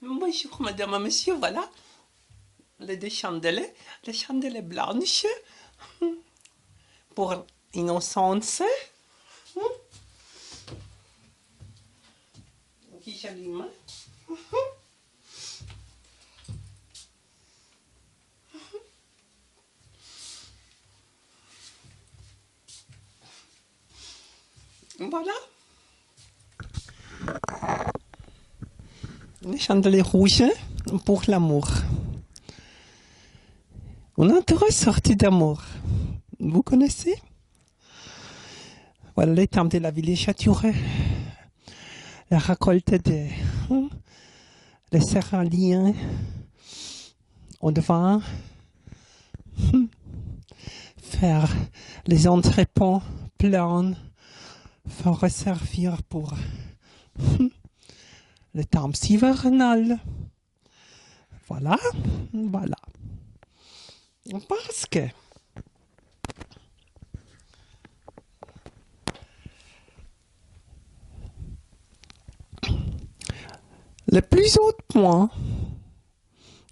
Bonjour, madame et monsieur, voilà. Les deux chandelles blanches pour innocence. Qui j'allume. Voilà. Les chandelles rouges pour l'amour. On a trois sortes d'amour. Vous connaissez? Voilà les temps de la ville Châturé. La récolte des céréaliers au devant. Faire les entrepôts pleins. Faut resservir pour le temps hivernal. Voilà, voilà. Parce que le plus haut point,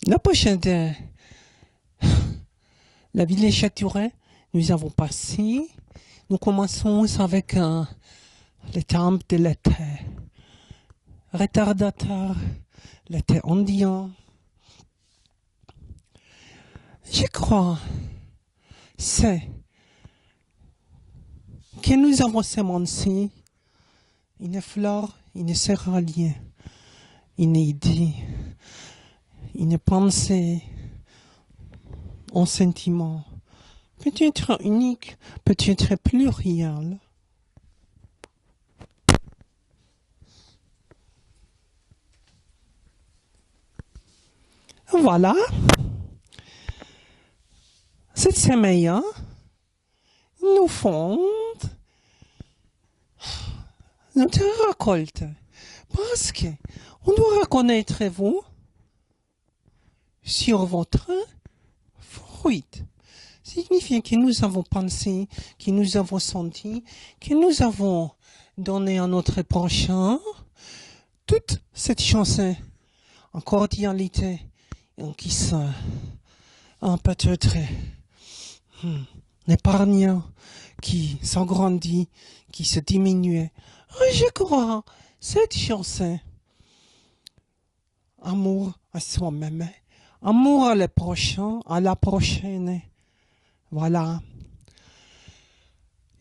la prochaine de la ville de Châturé, nous avons passé. Nous commençons avec le temps de l'été retardateur, l'été indien. Je crois, c'est que nous avons semencé une fleur, une céréalier, une idée, une pensée, un sentiment, peut-être unique, peut-être pluriel. Voilà. Cette semaine, nous font notre récolte. Parce que on doit reconnaître vous sur votre fruit. Signifie que nous avons pensé, que nous avons senti, que nous avons donné à notre prochain toute cette chance en cordialité, en qui ça, en peut-être l'épargnant qui s'agrandit, qui se diminue. Je crois cette chance, amour à soi-même, amour à le prochain, à la prochaine. Voilà.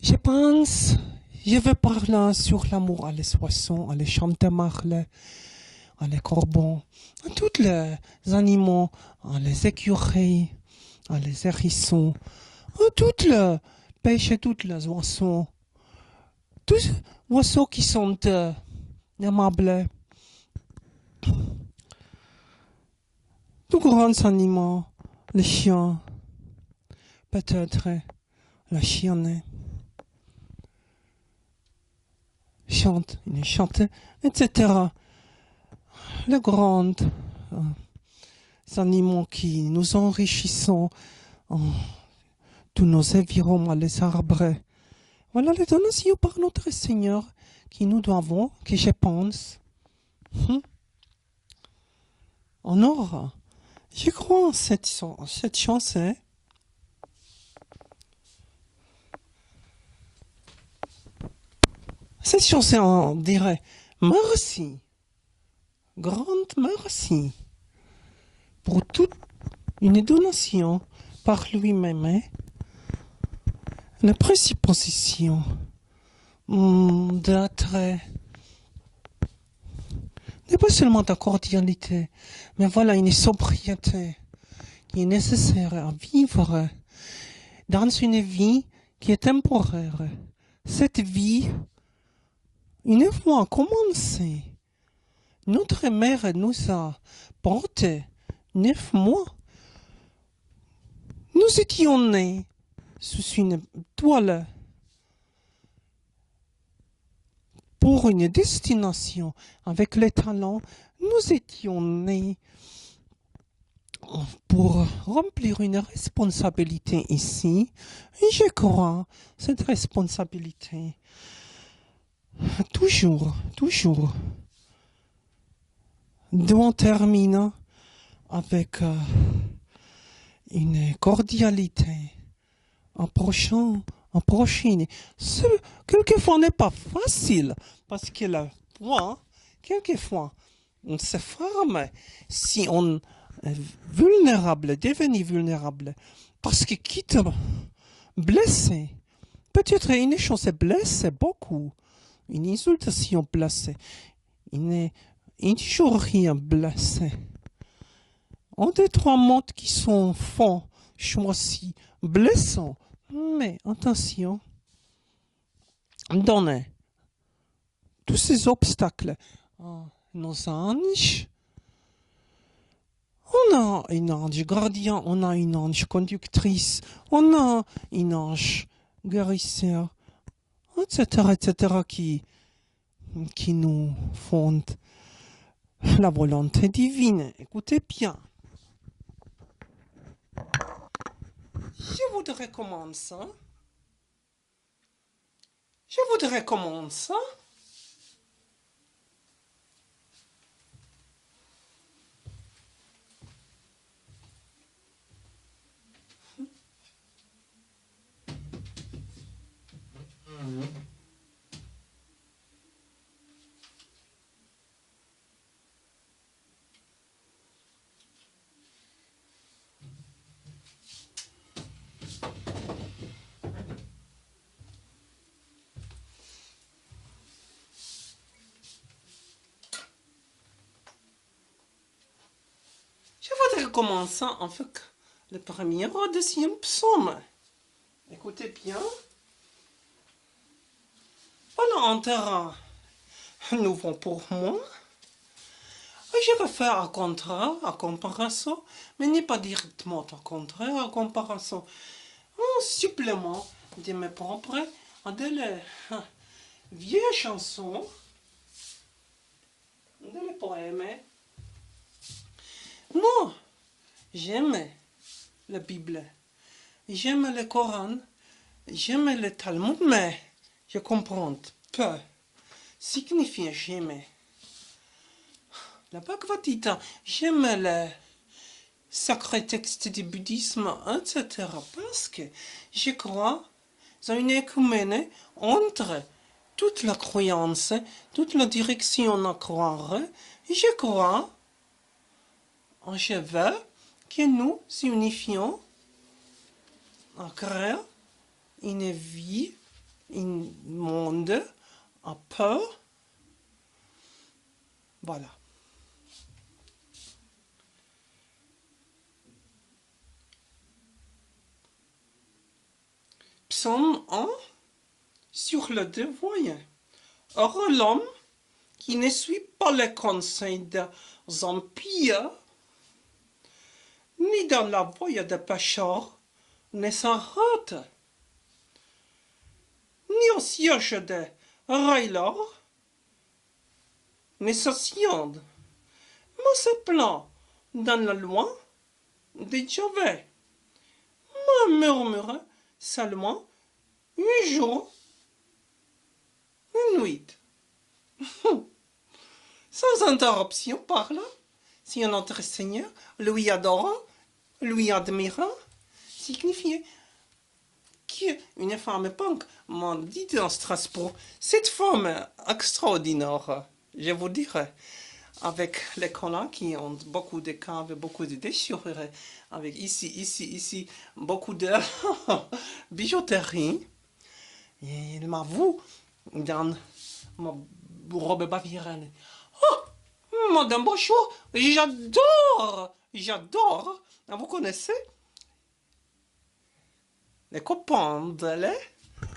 Je pense, je veux parler sur l'amour à les oiseaux, à les chantemarles, à les corbeaux, à tous les animaux, à les écureuils, à les hérissons, à toutes les pêches, toutes les oiseaux. Tous les oiseaux qui sont aimables. Tous grands animaux, les chiens, peut-être la chienne. Chante, il chante, etc. Les grands animaux qui nous enrichissent tous nos environnements, les arbres. Voilà les donations par notre Seigneur qui nous doivons, que je pense. On aura. Je crois en cette chance. Cette chance, on dirait merci. Grande merci pour toute une donation par lui-même. La précipitation d'attrait n'est pas seulement de cordialité, mais voilà une sobriété qui est nécessaire à vivre dans une vie qui est temporaire. Cette vie, une fois commencée, notre mère nous a porté 9 mois. Nous étions nés sous une toile pour une destination avec les talents. Nous étions nés pour remplir une responsabilité ici. Et je crois cette responsabilité toujours on termine avec une cordialité, un prochain. Ce, quelquefois, n'est pas facile, parce que la foi, quelquefois, on se ferme si on est vulnérable, devenu vulnérable, parce que quitte blessé, peut-être une chose est blessée beaucoup, une insultation blessée, une injure blessée. On a trois mots qui sont fonds, choisis, blessants, mais attention, donnez tous ces obstacles à nos anges. On a une ange gardien, on a une ange conductrice, on a une ange guérisseur, etc., qui nous font la volonté divine. Écoutez bien. Je voudrais commencer. Je voudrais commencer avec le premier ou deuxième psaume. Écoutez bien. Voilà un terrain nouveau pour moi. Je vais faire un contraire, à comparaison, mais n'est pas directement un contraire, à comparaison. Un supplément de mes propres, de vieilles chansons, de poèmes. Moi, j'aime la Bible, j'aime le Coran, j'aime le Talmud, mais je comprends peu. Signifie j'aime. La Bhagavad Gita, j'aime le sacré texte du bouddhisme, etc. Parce que je crois dans une écumène entre toute la croyance, toute la direction à croire. Et je crois, je veux que nous unifions à créer une vie, un monde à peu. Voilà. Psaume 1 sur le devoir. Or l'homme qui ne suit pas les conseils des impies, ni dans la voie des pécheurs, ne s'arrête, ni au siège des railleurs, ne s'assied, mais se plaint dans la loi de Javé, mais murmure seulement 8 jours, une nuit. Sans interruption par là, si notre Seigneur lui adorant, lui admirant, signifiait qu'une femme punk m'a dit dans Strasbourg, cette femme extraordinaire, je vous dirais, avec les collants qui ont beaucoup de caves, beaucoup de déchirures, avec ici, beaucoup de bijouterie. Et il m'avoue dans ma robe bavieraine. Oh, Madame Bonjour, j'adore. Vous connaissez les copains de lait?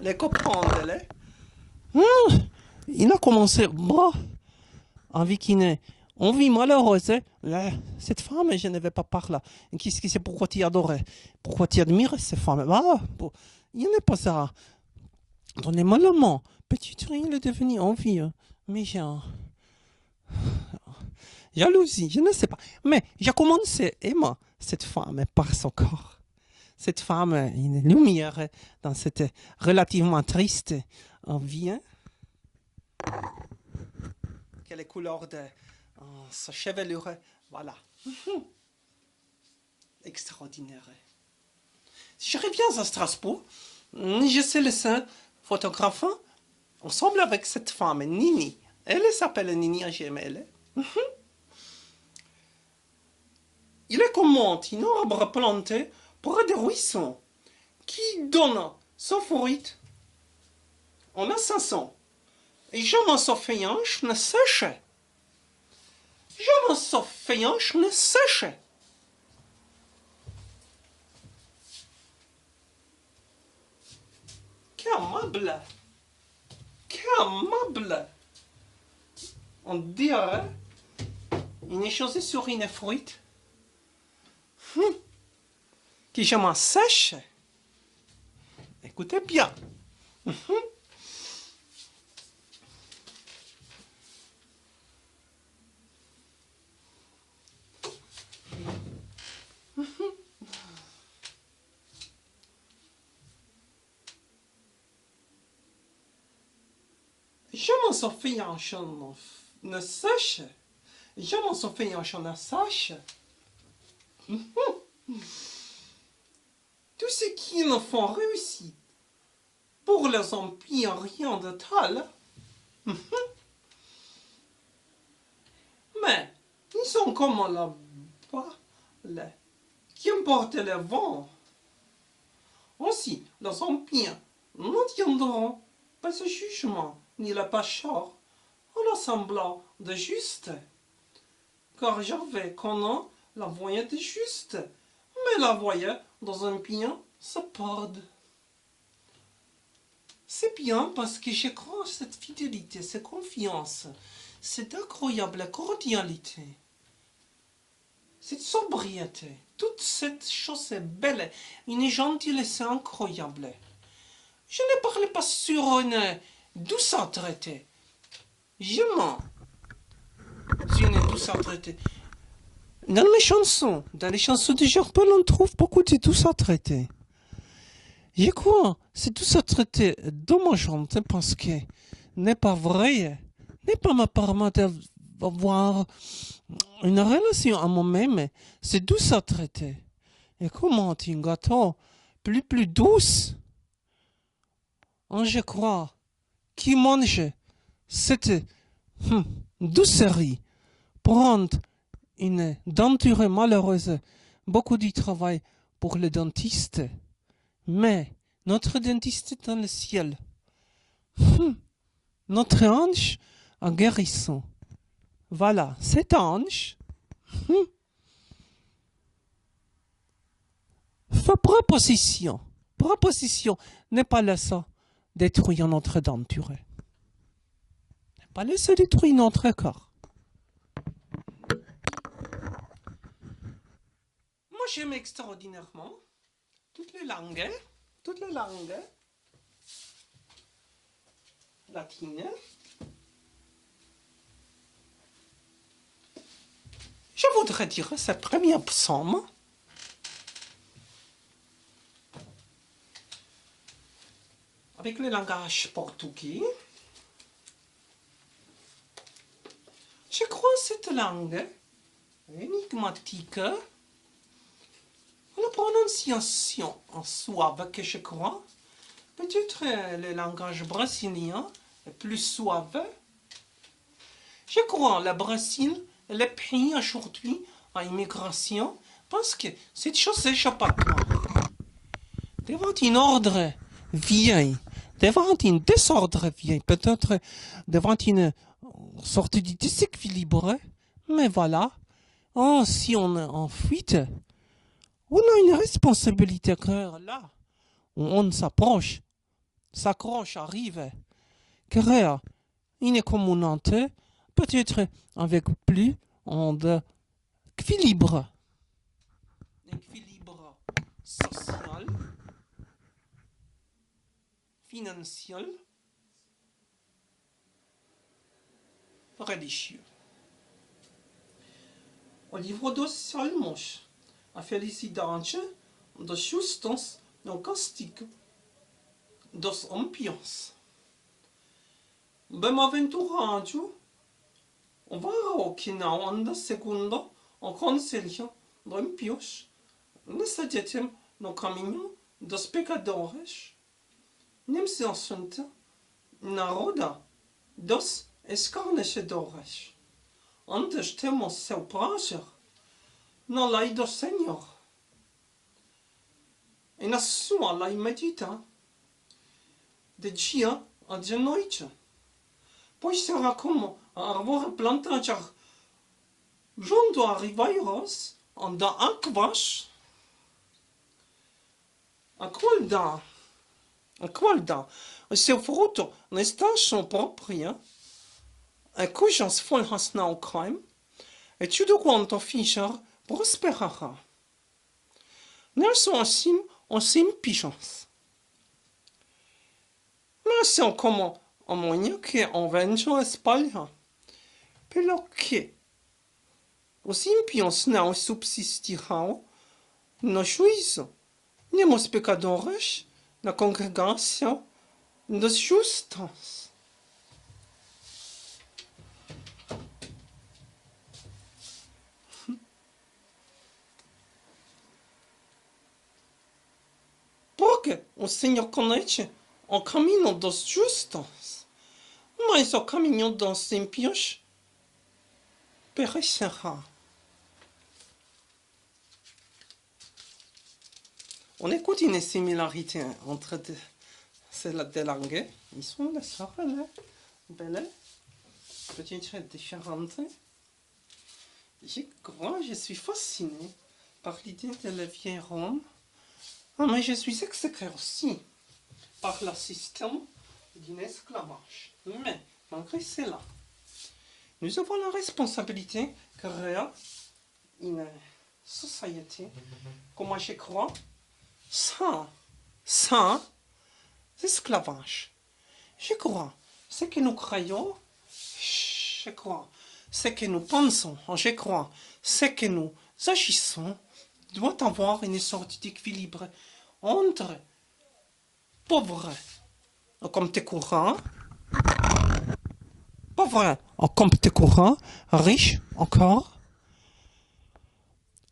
Les copains de lait. Il a commencé, avec qui on vit malheureuse. Là, cette femme, je ne vais pas parler. Qu'est-ce que c'est? Pourquoi tu adorais? Pourquoi tu admires cette femme? Il n'est pas ça. Donnez-moi le mot. Petit rien, il est devenu envieux. Mais jalousie, je ne sais pas. Mais j'ai commencé à aimer cette femme par son corps. Cette femme, une lumière dans cette relativement triste vie. Quelle couleur de Sa chevelure, voilà. Extraordinaire. Si je reviens à Strasbourg, je sais laisser photographe ensemble avec cette femme, Nini. Elle s'appelle Nini AGML. Il est comment un arbre planté près des ruisseaux qui donne son fruit en assassin. Et je m'en souviens, je ne sèche. Je m'en souviens, je ne sèche. Qu'amable. Qu'amable. On dirait une chose sur une fruit. Que je m'en sèche. Écoutez bien. Je m'en souviens, je ne sèche. Je m'en souviens, je ne sèche. Tout ce qui nous font réussir pour les empires, rien de tel. Mais ils sont comme là-bas, qui emportent le vent. Aussi, les empires n'entiendront pas ce jugement, ni le pacheur, en assemblant de juste. Car j'avais qu'on la voyait de juste, mais la voyait dans un bien se perdre. C'est bien parce que je crois cette fidélité, cette confiance, cette incroyable cordialité, cette sobriété, toute cette chose est belle, une gentillesse incroyable. Je ne parle pas sur une douce traité. Je mens. Une douce traité. Dans les chansons de Gerpel, on trouve beaucoup de douce traité. Je crois, c'est tout ça traité dommageante parce que n'est pas vrai, n'est pas ma part d'avoir une relation à moi-même, c'est tout ça traité. Et comment un gâteau plus douce, je crois, qui mange cette doucerie, prendre une denture malheureuse, beaucoup de travail pour le dentiste. Mais notre dentiste est dans le ciel. Notre ange en guérison. Voilà, cet ange fait proposition. Proposition n'est pas laissé détruire notre denture. N'est pas laissé détruire notre corps. Moi, j'aime extraordinairement toutes les langues latines. Je voudrais dire ce premier psaume. Avec le langage portugais. Je crois cette langue énigmatique. La prononciation en suave que je crois. Peut-être le langage brésilien est plus suave. Je crois le Brésil est le pays aujourd'hui à immigration parce que cette chose échappatoire. Devant un ordre vieil, devant un désordre vieil, peut-être devant une sorte de déséquilibre, mais voilà, si on est en fuite, on a une responsabilité car là où on s'approche, s'accroche, arrive, car une communauté peut-être avec plus d'équilibre. Équilibre social, financier, religieux. Au livre dos Salmos, a felicidade da justiça não castigo dos ambientes. Bem-aventurado On va au Kinaanda segundo, en conselho, limpios, nessa diatem no caminho dos pecadores, nem se assunta, na roda dos escarnecedores. Antes temos seu prazer na lei do Senhor, e na sua lei medita, de dia a de noite. Pois será como a árvore plantada junto a ribeiros, onde há águas, a qual dá o seu fruto na estação própria, e cujas folhas não caem, e tudo quanto fizer prosperará. Não são assim os ímpios, mas são como a manhã que o vento espalha, pelo que os ímpios não subsistirão no juízo, nem os pecadores na congregação dos justos. Porque o Senhor conhece o caminho dos justos, mas o caminho dos ímpios perecerá. On écoute une similarité entre ces deux langues. Ils sont les sœurs, belles, peut-être différentes. Je suis fasciné par l'idée de la vieille Rome, mais je suis exécuté aussi par le système d'un esclavage. Mais, malgré cela, nous avons la responsabilité de créer une société, comme je crois, sans esclavage. Je crois ce que nous croyons, je crois ce que nous pensons, je crois ce que nous agissons doit avoir une sorte d'équilibre entre pauvres en compte courant, riches encore,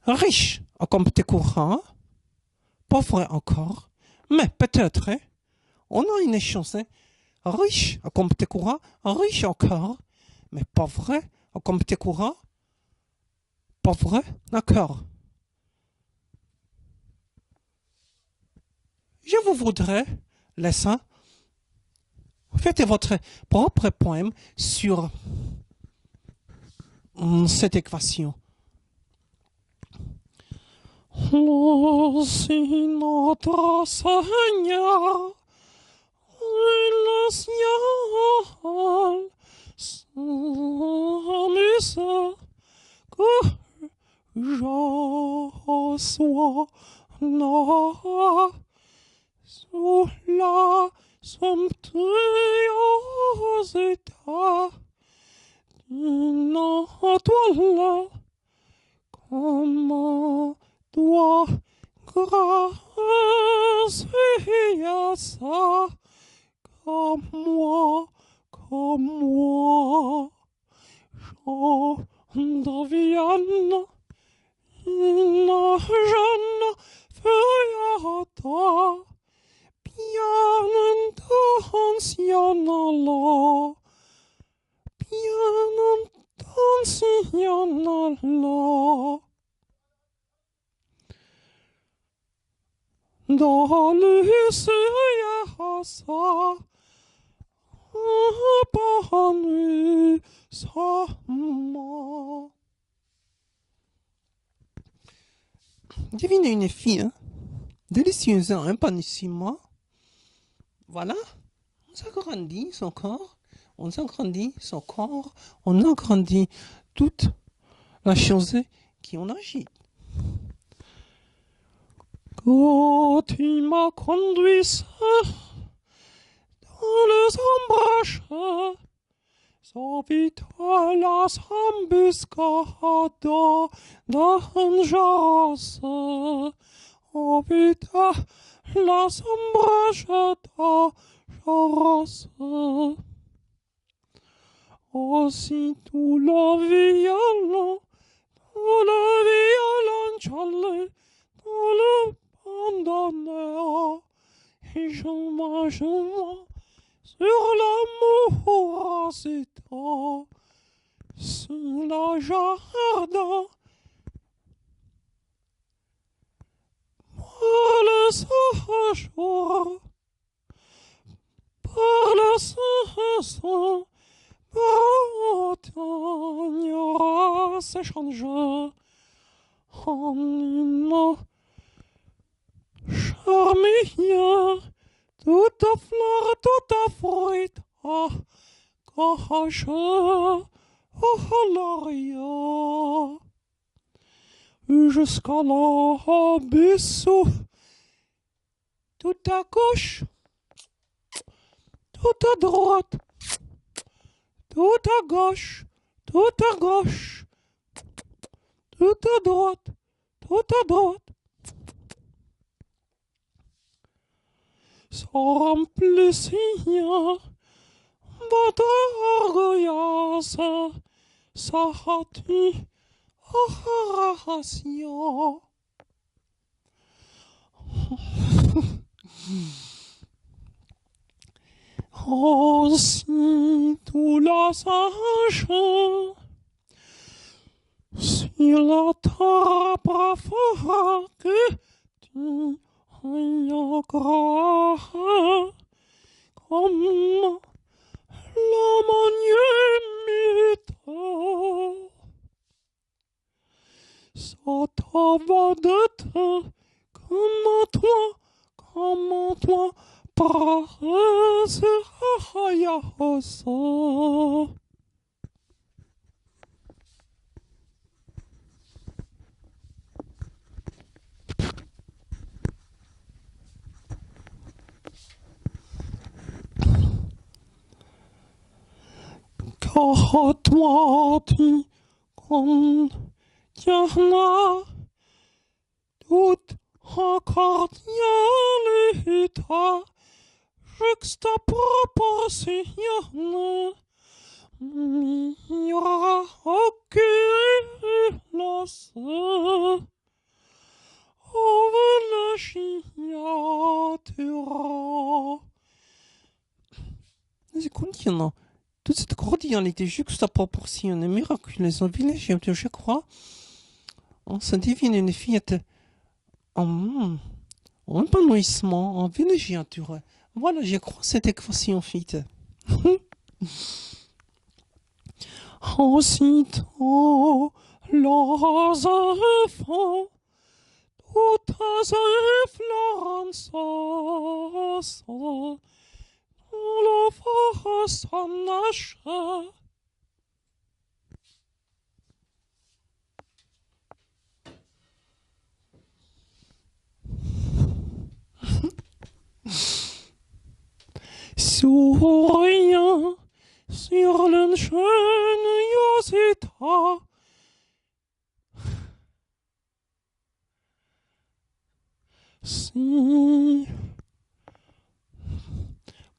riches en compte courant, pauvres encore, mais peut-être on a une chance, riche en compte courant, riche encore, mais pauvre en compte courant, pauvre encore. Je vous voudrais laisser, faites votre propre poème sur cette équation. Si notre Seigneur, le ciel, s'amuse, que je sois là, sous la somptuosité d'une toile, comme toi, grâce à ça, comme moi, je devienne une jeune feuillata, bien intentionnelle, bien intentionnelle. Dans le ciel, Devinez une fille, hein? Délicieuse, hein? Panissima. Voilà. On s'agrandit son corps. On s'agrandit son corps. On agrandit toute la chose qui en agit. Quand tu m'as conduit dans les ombrages, vite las embuscades dangereuses, vite las ombrages dangereuses. Aussitôt le violon dans le bandana, et je m'agenouille sur l'amour hésita, sur le jardin, par le séjour, par le séjour, Bretagne s'échange en une charmille, toute fleur, toute fruit, cache au laurier, jusqu'à l'abysse, tout à gauche, tout à droite, tout à gauche, tout à gauche, tout à droite, tout à droite. Sans plaisir, votre orgueilleuse, s'arrête à ration. Aussitôt la sage, sur la table fera que tu ailles gras, comme la monument, ça t'ava de te, comme toi, paresse rayasse. Car toi tu contiens toute cordialité juxtaproportionnée, miraculeuse, villégiature. C'est contiennent toute cette cordialité juxtaproportionnée, miraculeuse, villégiature, je crois. On se divine une fillette en épanouissement, en villégiature. Voilà, je crois cette équation fite. Aussitôt, leurs enfants, toutes influences, le force en achat. Souriant sur l'ingéniosité, si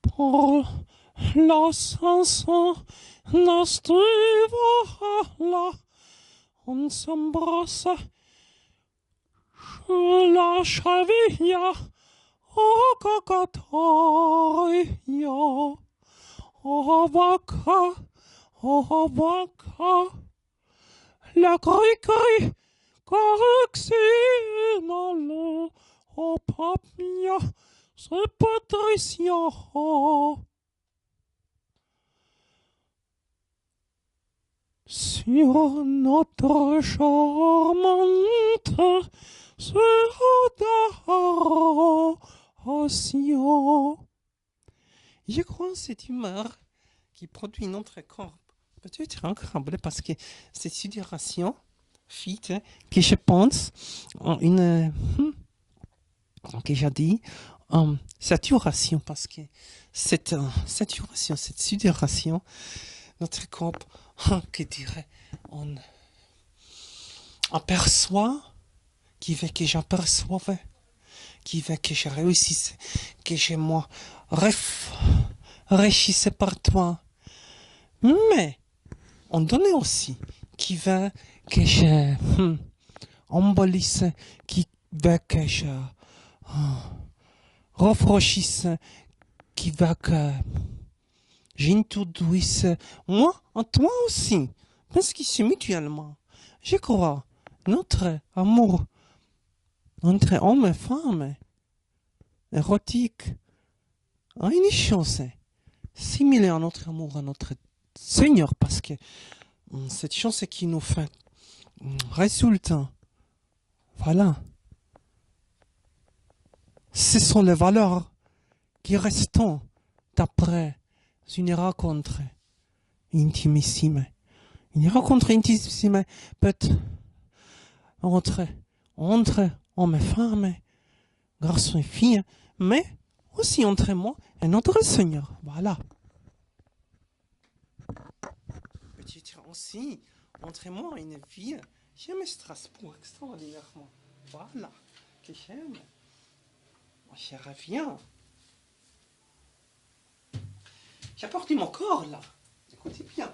pour la chanson là, on s'embrasse, je la cheville. Oh, cacatorio, oh, vaca, la cri, correctional, oh, papilla, c'est Patricia. Sur notre charmante adoration. Je crois que cette humeur qui produit notre corps peut-être incroyable parce que cette sidération fit que je pense en une que j'ai dit saturation parce que cette saturation, cette sidération, notre corps, que dirait, on aperçoit, qui veut que j'aperçoive, qui veut que je réussisse, que je moi réfléchisse par toi. Mais on donne aussi, qui veut que je embellisse, qui veut que je rafraîchisse, qui veut que j'introduise moi en toi aussi, parce que c'est mutuellement. Je crois, notre amour entre homme et femme, érotique, a une chance similaire à notre amour, à notre Seigneur, parce que cette chance qui nous fait résultat. Voilà. Ce sont les valeurs qui restent d'après une rencontre intimissime. Une rencontre intimissime peut être entre hommes et femmes, garçons et filles, mais aussi entre moi et notre Seigneur. Voilà. Peut-être aussi entre moi et une fille. J'aime Strasbourg extraordinairement. Voilà. Que j'aime. Je reviens. J'apporte mon corps là. Écoutez bien.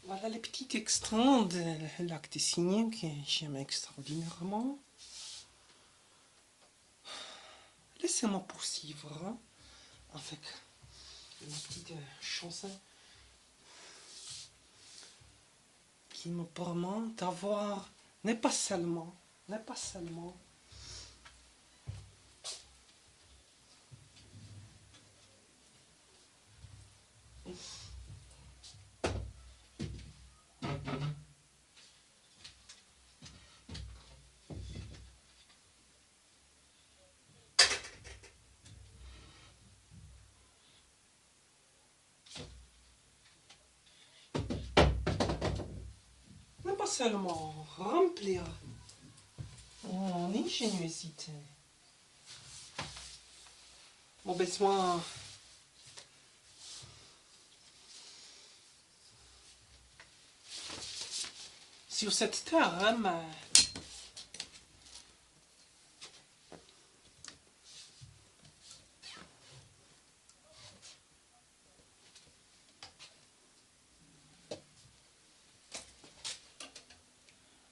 Voilà les petits extraits de l'acte signé que j'aime extraordinairement. Laissez-moi poursuivre avec une petite chanson qui me permet d'avoir, n'est pas seulement, remplir mon ingéniosité, mon besoin sur cette terre, mais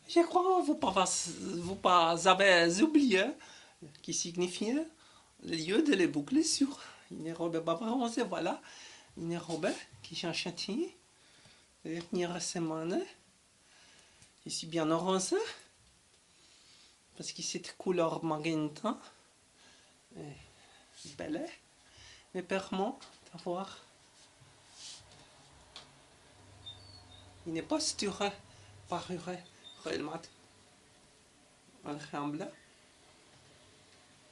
je crois que vous pas avez oublié qui signifie le lieu de les boucler sur une robe bronzée, voilà. Une robe qui j'ai achetée la dernière semaine. Ici bien orange, parce que cette couleur magenta est belle, me permet d'avoir une posture parure réellement ensemble,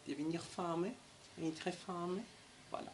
devenir femme et très femme, voilà.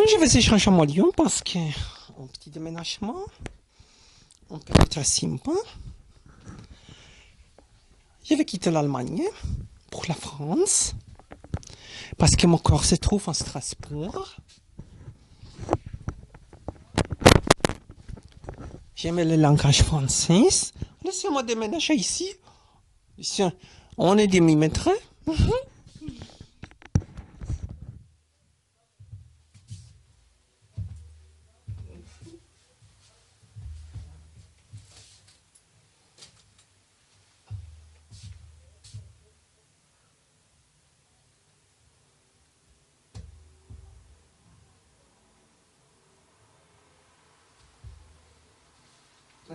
Je vais échanger mon lieu parce que un petit déménagement, on peut être simple. Je vais quitter l'Allemagne pour la France parce que mon corps se trouve en Strasbourg. J'aime le langage français. Laissez-moi déménager ici. Ici, on est demi-mètre.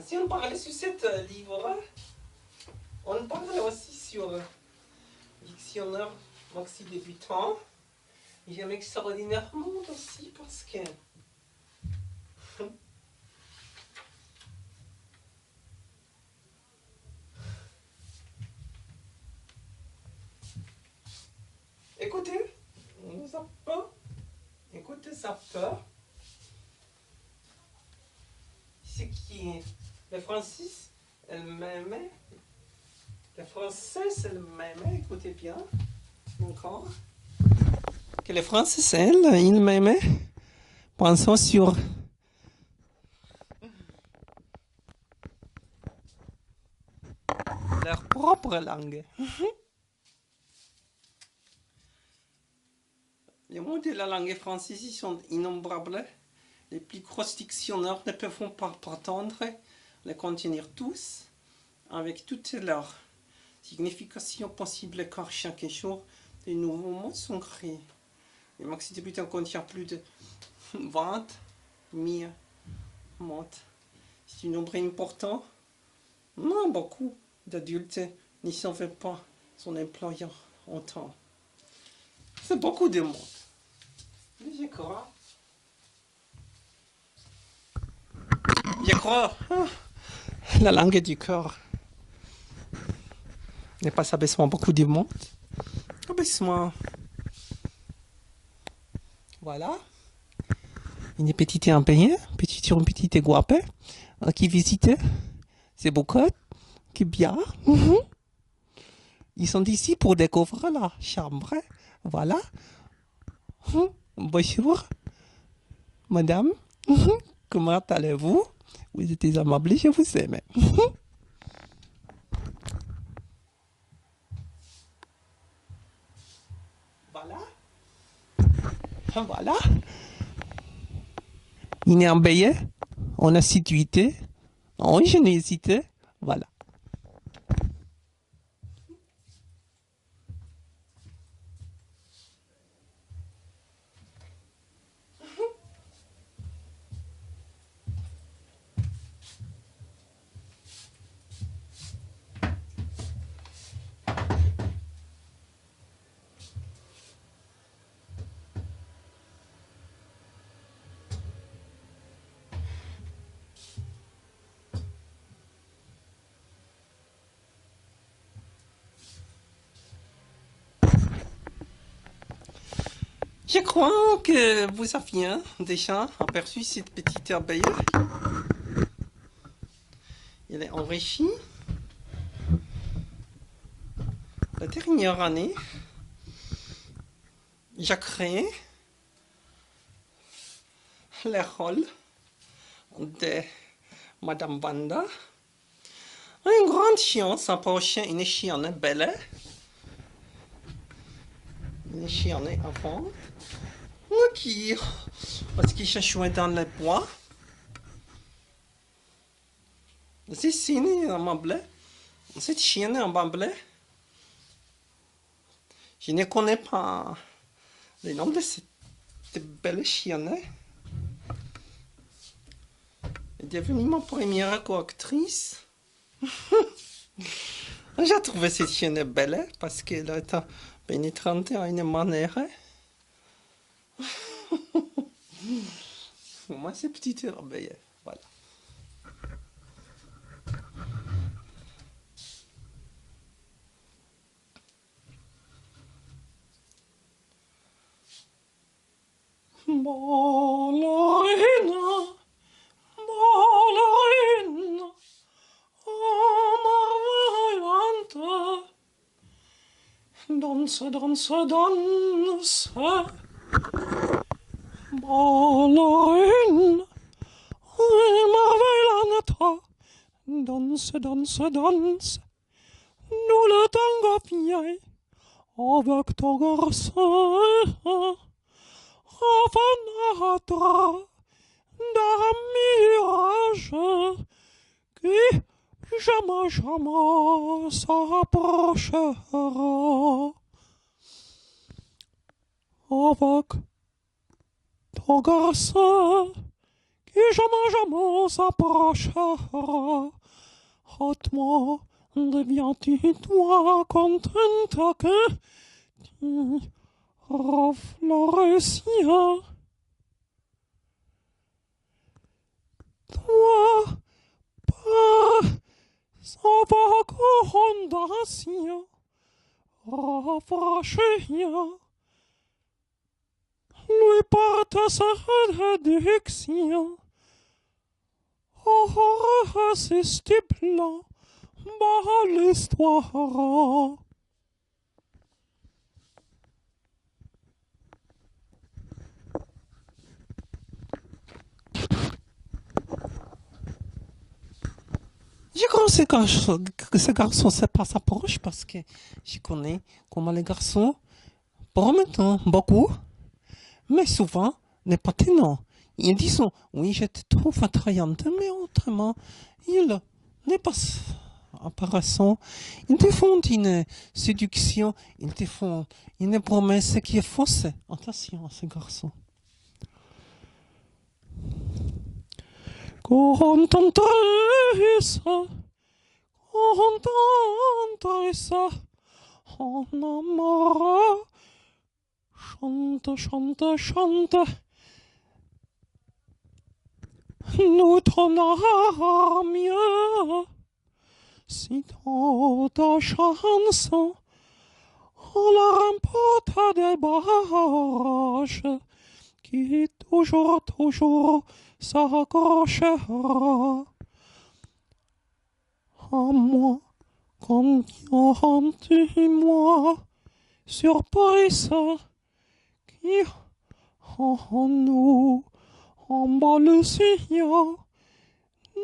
Si on parlait sur cette livre, on parle aussi sur dictionnaire maxi débutant. J'aime extraordinairement aussi parce que écoutez, nous avons pas. Écoutez ça peur. Ce qui est le français, elle-même. Le français, elle-même. Écoutez bien. Encore. Que le français, elle-même. Pensons sur leur propre langue. Les mots de la langue française sont innombrables. Les plus gros dictionnaires ne peuvent pas prétendre les contenir tous, avec toutes leurs significations possibles, car chaque jour, de nouveaux mots sont créés. Le maxi débutant contient plus de 20 000 mots. C'est un nombre important. Non, beaucoup d'adultes n'y savent pas son employeur autant. C'est beaucoup de mots. Mais je crois. La langue du corps n'est pas besoin beaucoup de mots. Besoin. Voilà. Une petite impayée, une petite guape qui visite. C'est beaucoup. Qui bien. Ils sont ici pour découvrir la chambre. Voilà. Bonjour, madame. Comment allez-vous? Vous êtes aimable, je vous aime. Voilà. Voilà. Il est embellé. On a situé. On je n'ai hésité. Voilà. Je crois que vous aviez déjà aperçu cette petite abeille. Elle est enrichie. La dernière année, j'ai créé le rôle de Madame Wanda. Une grande chance approchait une chienne belle. Une chienne avant. Qui, parce qu'il cherchait dans le bois. C'est signé en bleu. Cette chienne en bleu. Je ne connais pas le nom de cette belle chienne. Elle est devenue ma première co-actrice. J'ai trouvé cette chienne belle parce qu'elle était pénétrante à une manière. Moi, c'est petite abeille. Voilà. Ballerina, ballerina, marveillante. Danse, danse, danse. Ballerina, marveillante. Danse, danse, danse. Nous le tango vieille avec ton garçon. Avanatra d'un mirage qui jamais, jamais s'approchera. Avec ton garçon qui jamais, jamais s'approchera. Hâte-moi, deviens-tu-toi contente que tu refleurissant. Toi, par sa recommandation, rafraîchir, lui porte sa réduction, irrésistible, par l'histoire. Je crois que ce garçon c'est pas sa proche parce que je connais comment les garçons promettent beaucoup, mais souvent n'est pas tenant. Ils disent oui, je te trouve attrayante, mais autrement, ils n'est pas apparaissant. Ils te font une séduction, ils te font une promesse qui est fausse. Attention à ce garçon. Contente-ça, en amoureux, chante, chante, chante, notre mieux, si dans ta chanson, on la remporte des barrages, qui toujours, toujours s'accrochera à moi, confiant-tu-moi, surprise qui en nous emballe sillon,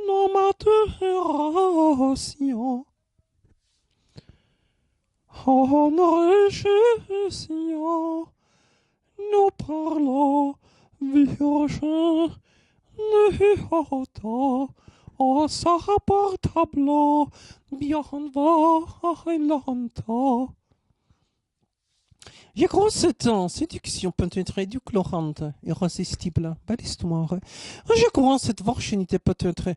nos maturations, en réjouissant, nous parlons virgin de auto, au sa portable, bien violente. Je crois que cette séduction peut être édulcorante, irrésistible. Belle histoire. Je crois que cette virginité peut être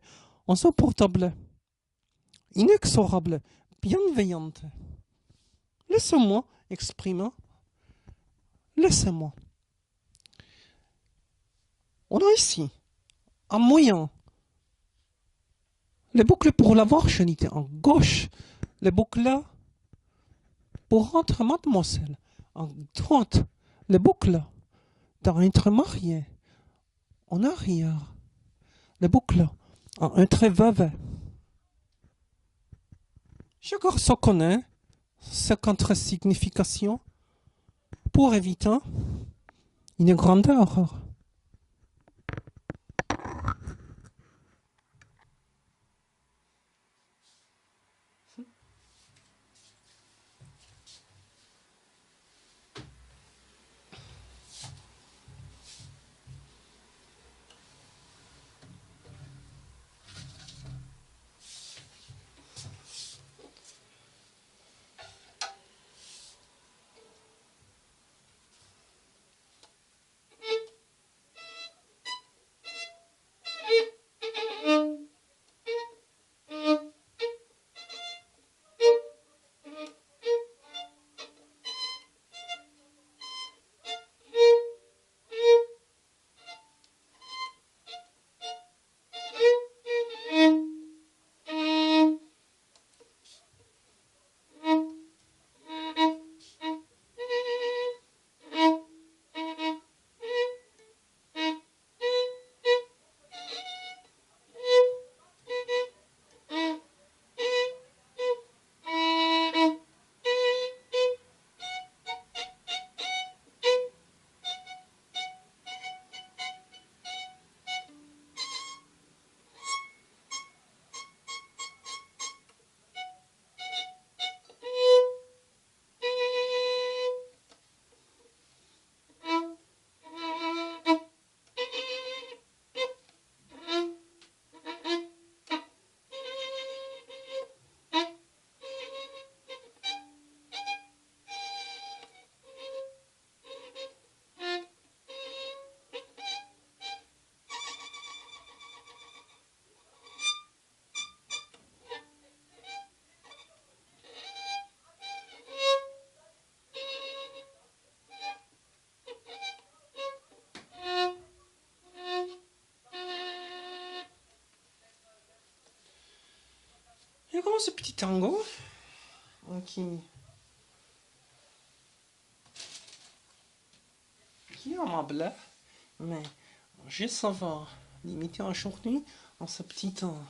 insupportable, inexorable, bienveillante. Laissez-moi exprimer. Laissez-moi. On a ici un moyen. Les boucles pour la virginité en gauche. Les boucles pour rentrer mademoiselle en droite. Les boucles dans un trait marié, en arrière, les boucles, en un trait veuve. Chaque garçon connaît ces contre-significations pour éviter une grande erreur. Il y a comment ce petit tango qui est amable, mais je ça va limiter aujourd'hui en ce petit temps.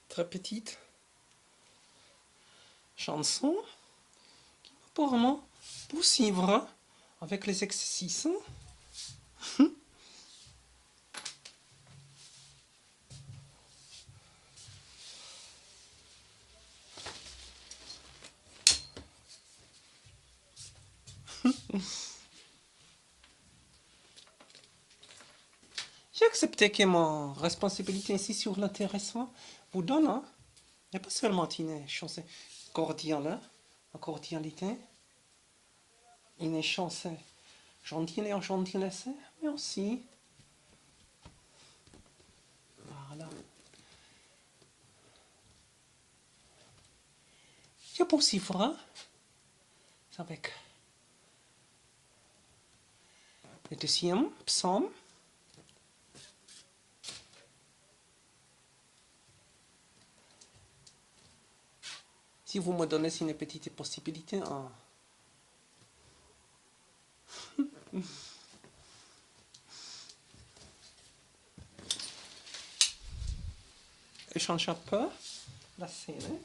Très petite chanson qui apparemment poursuivra avec les exercices. J'ai accepté que mon responsabilité ici sur l'intéressement vous donne, hein. Il n'y a pas seulement une chance cordiale, la cordialité, une chance gentille et gentillesse, mais aussi, voilà. Je poursuivrai avec le deuxième psaume. Si vous me donnez une petite possibilité, hein. Échange un peu la scène.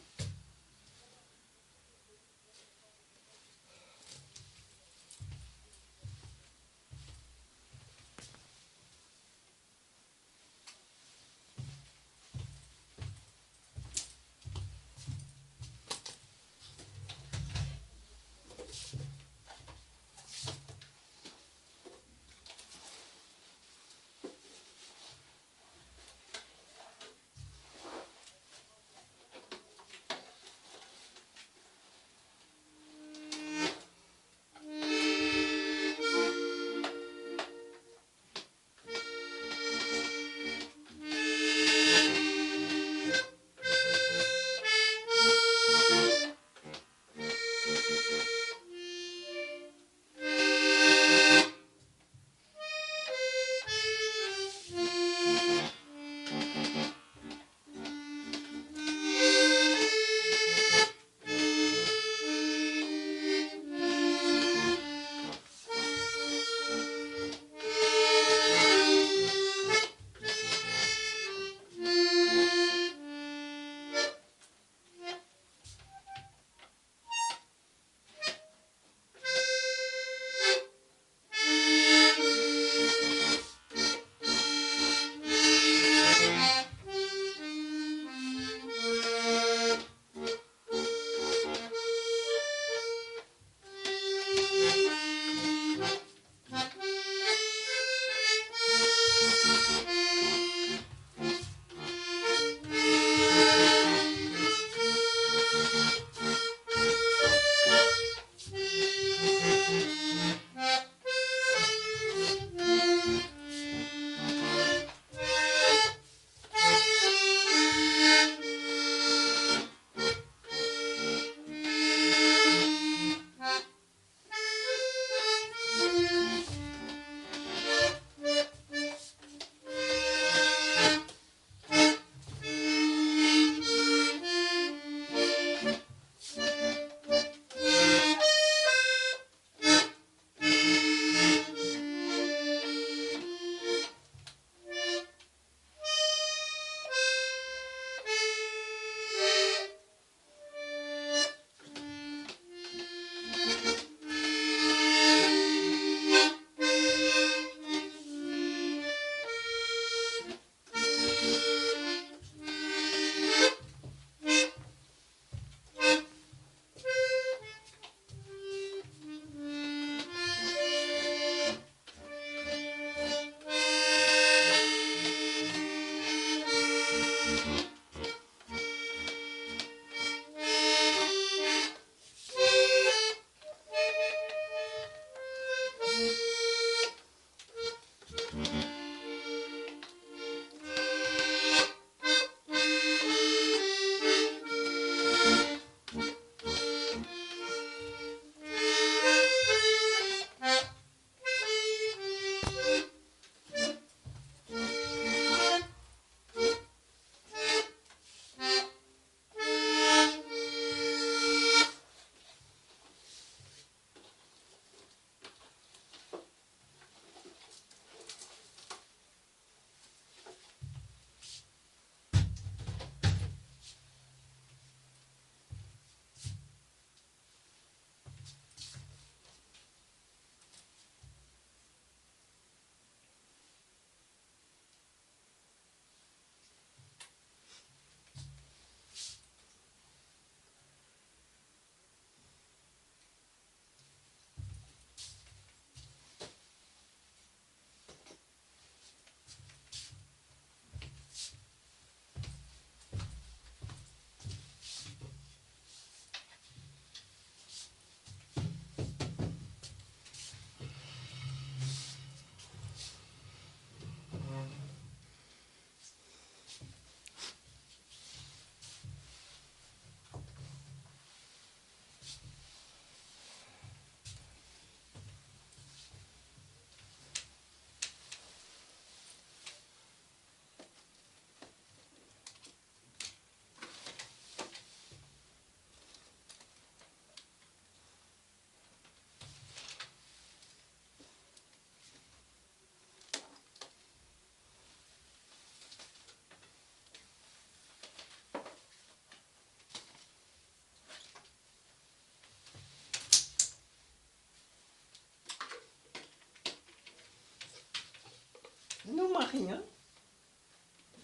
Marie, hein?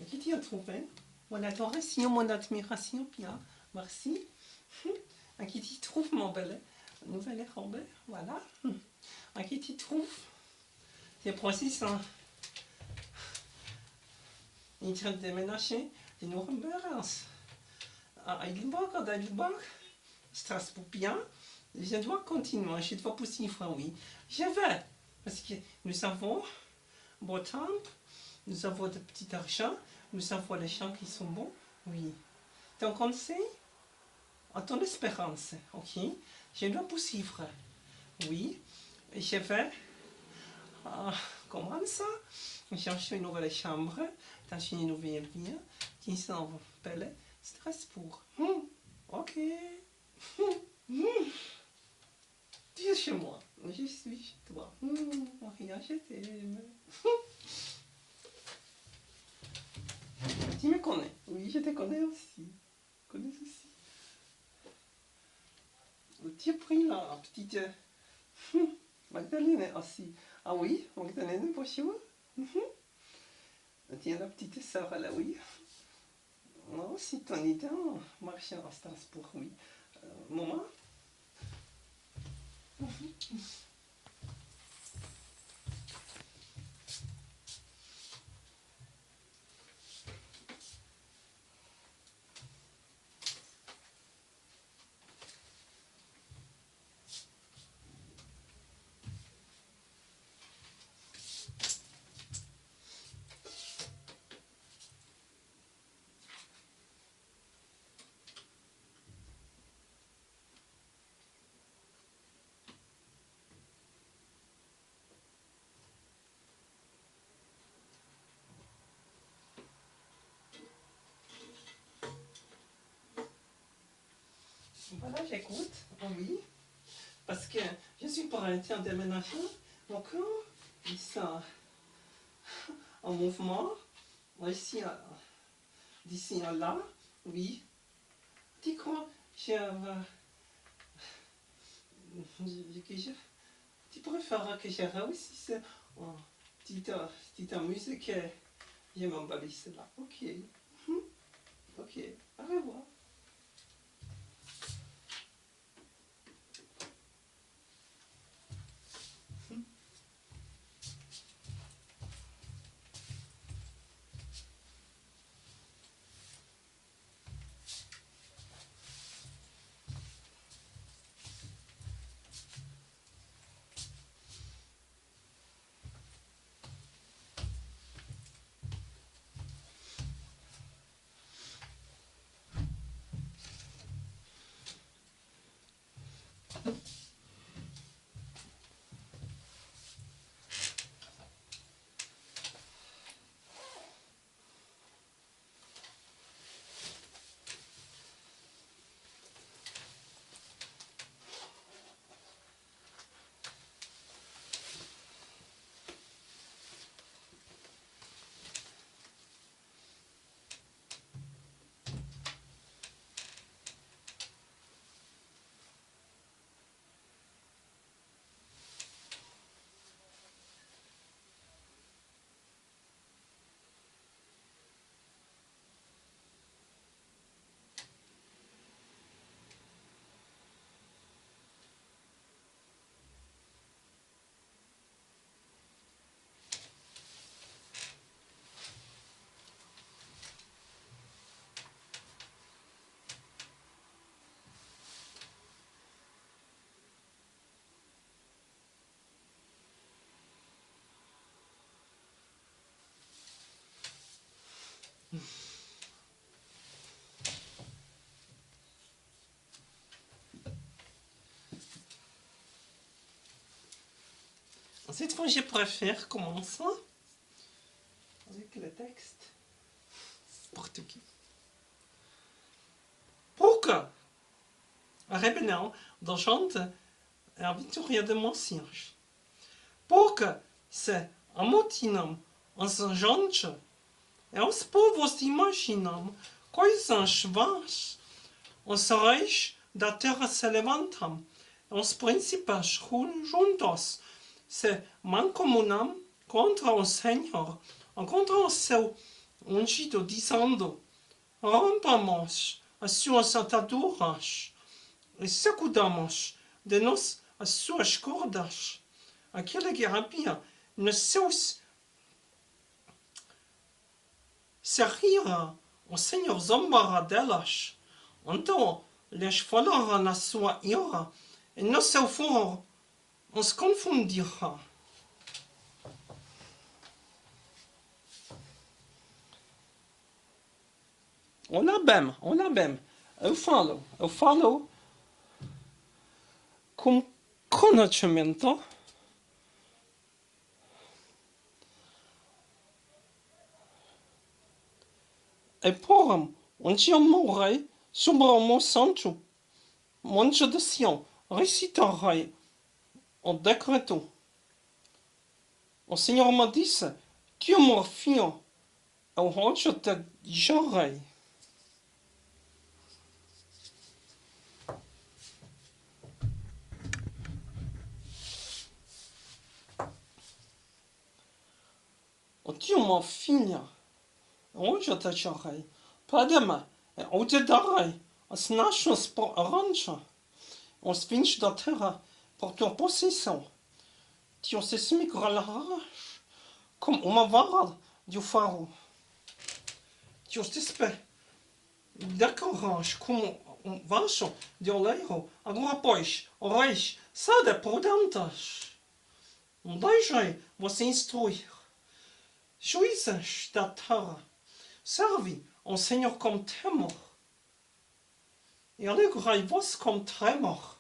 Qui t'y a trouvé? Mon adoration, mon admiration, bien. Merci. À qui t'y trouve, mon bel nouvelle robe? Voilà. À qui t'y trouve? C'est précis, hein? Il traite de déménager de Nuremberg. À Heidelberg, Strasbourg, bien. Je dois continuer, je dois poursuivre, oui. Je vais, parce que nous avons beau temps, nous avons de petits argent, nous avons les gens qui sont bons, oui. Ton conseil, à ton espérance, ok? Je dois poursuivre, oui. Je vais, comment ça? Chercher une nouvelle chambre, dans une nouvelle vie, qui s'appelle Strasbourg. Ok. Tu es chez moi, je suis chez toi. Maria, je t'aime. Tu me connais, oui, je te connais aussi. Connais aussi. Tu as pris la petite Magdalene aussi. Ah oui, Magdalene, bonjour. Tu as la petite sœur là, oui. Non, si ton idée, marcher à Strasbourg, oui. Maman. Voilà, j'écoute, oui. Parce que je suis partie en déménagement, mon corps, il sont en mouvement, ici, d'ici à là, oui. Tu crois, tu préfères que je réussisse en petite musique, je m'embalise là, ok. Ok, au revoir. Cette fois, je préfère commencer avec le texte portugais. Pouca, a rebelião da gente é a vitória de mocinhos. Pouca se amotinam as gente e os povos imaginam coisas vãs. Os reis da terra se levantam, os príncipes juntos se mancomunam contra o Senhor, Encontrou-se ungido dizendo: rompamos as suas ataduras e sacudamos de nós as suas cordas. Aquele que havia nos seus serria, o Senhor zombará delas. Então lhes falará na sua ira, e no seu furor os confundirá. On l'a bem. Eu falo com conhecimento. E porém, um dia morrei sobre o meu santo monte de Sião, recitarei o decreto. O Senhor me disse que o meu filho, eu hoje te gerei. O tio, meu filho, hoje te gerei. Pede-me, eu te darei as nações por herança, os fins da terra por tua possessão. Tu se esmigrarás como uma vara de faro. Tu te espedacarás como um vaso de oleiro. Agora, pois, reis, sede prudentes. Deixai você instruir. Juízes da terra, serve ao Senhor com temor. E alegrai-vos com tremor.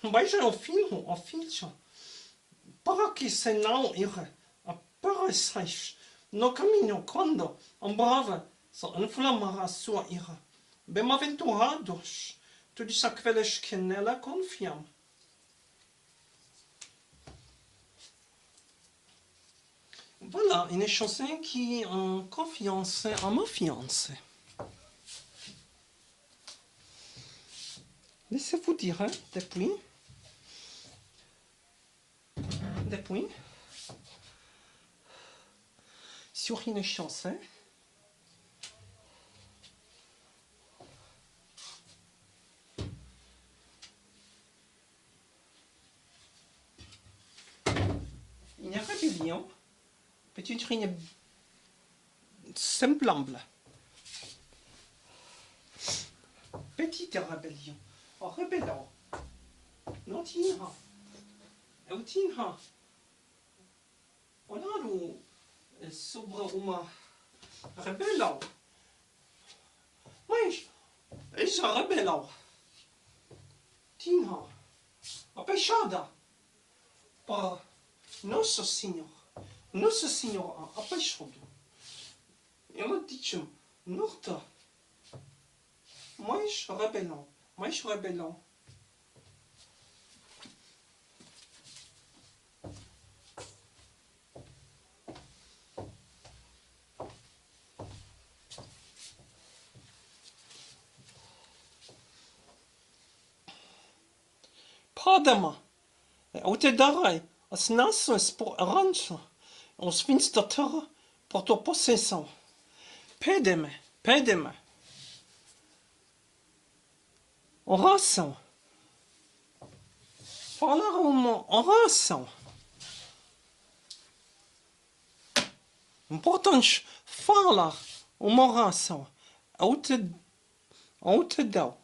Beijai o filho, para que se não apareceis no caminho quando um bravo se inflamar a sua ira. Bem-aventurados todos aqueles que nela confiam. Voilà, une chanson qui en confiance en ma fiancée. Laissez-vous dire, hein, depuis, sur une chanson, une rébellion, peut-être une semblable. Petite rébellion. Oh, rébellion. Non, Tinha. Eu tinha. Olhado sobre uma rebelião. Mas essa rebelião tinha apaixonada para Nosso Senhor. Nosso Senhor apaixonado. Ela disse-me, Norta, mais rebelião. Pardon-moi, eu te darei as nações por herança, os fins da terra por tua possessão. Pede-me. Oração. Falar uma oração. Importante falar uma oração. Eu te dou.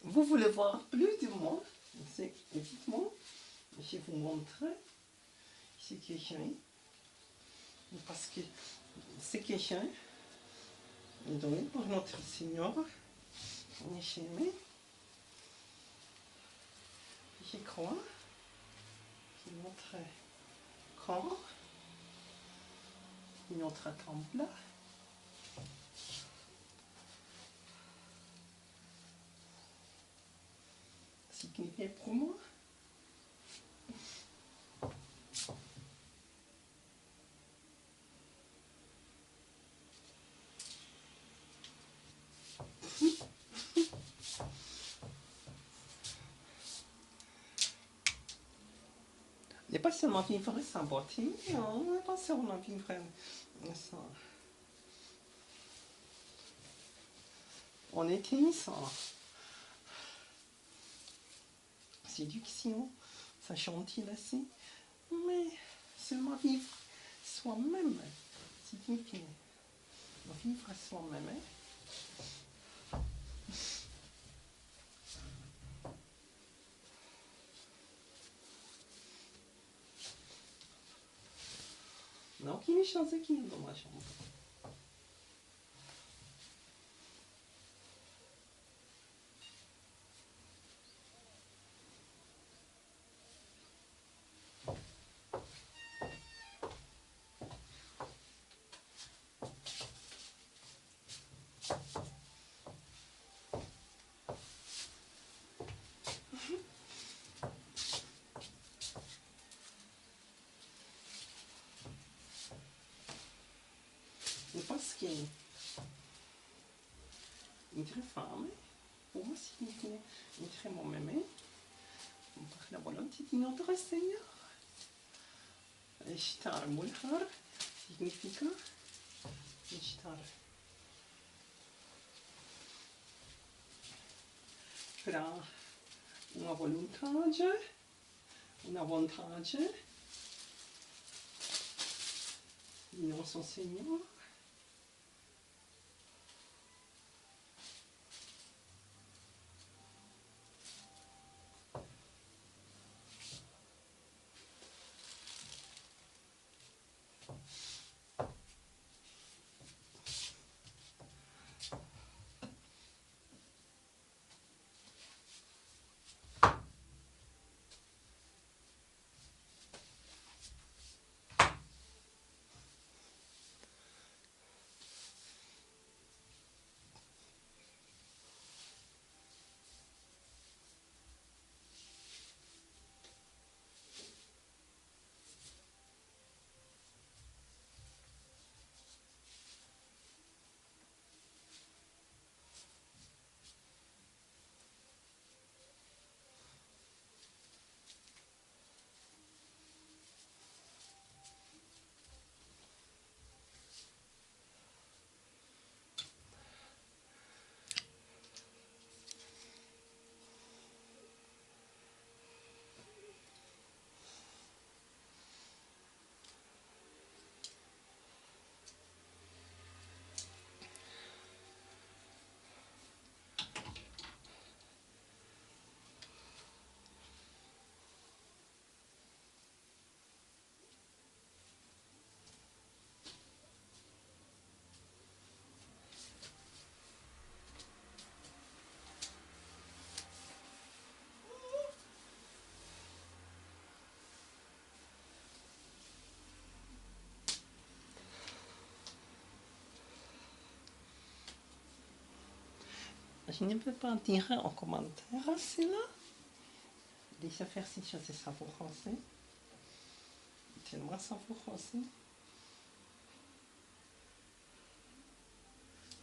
Vous voulez voir plus de moi? C'est effectivement, je vais vous montrer. C'est quelqu'un. Parce que c'est quelqu'un. Donné par notre Seigneur. On est chez lui. Je crois qu'il notre corps, notre temple. Signifie pour moi. Il n'est pas seulement vivre sans beauté, on n'est pas seulement vivre sans. On était sans séduction, sans gentillesse, mais seulement vivre soi-même, signifie vivre soi-même. Non, qui est chanceux qui est dans ma chambre. Parce qu'une vraie femme, pour moi, c'est une très bonne aimée, par la volonté de notre Seigneur. Ishtar Mulhar significa Ishtar. Para uma vontade de nosso Senhor. Tu ne peux pas dire en commentaire cela? Deixa faire si je sais ça pour français. Tu aimerais ça pour français?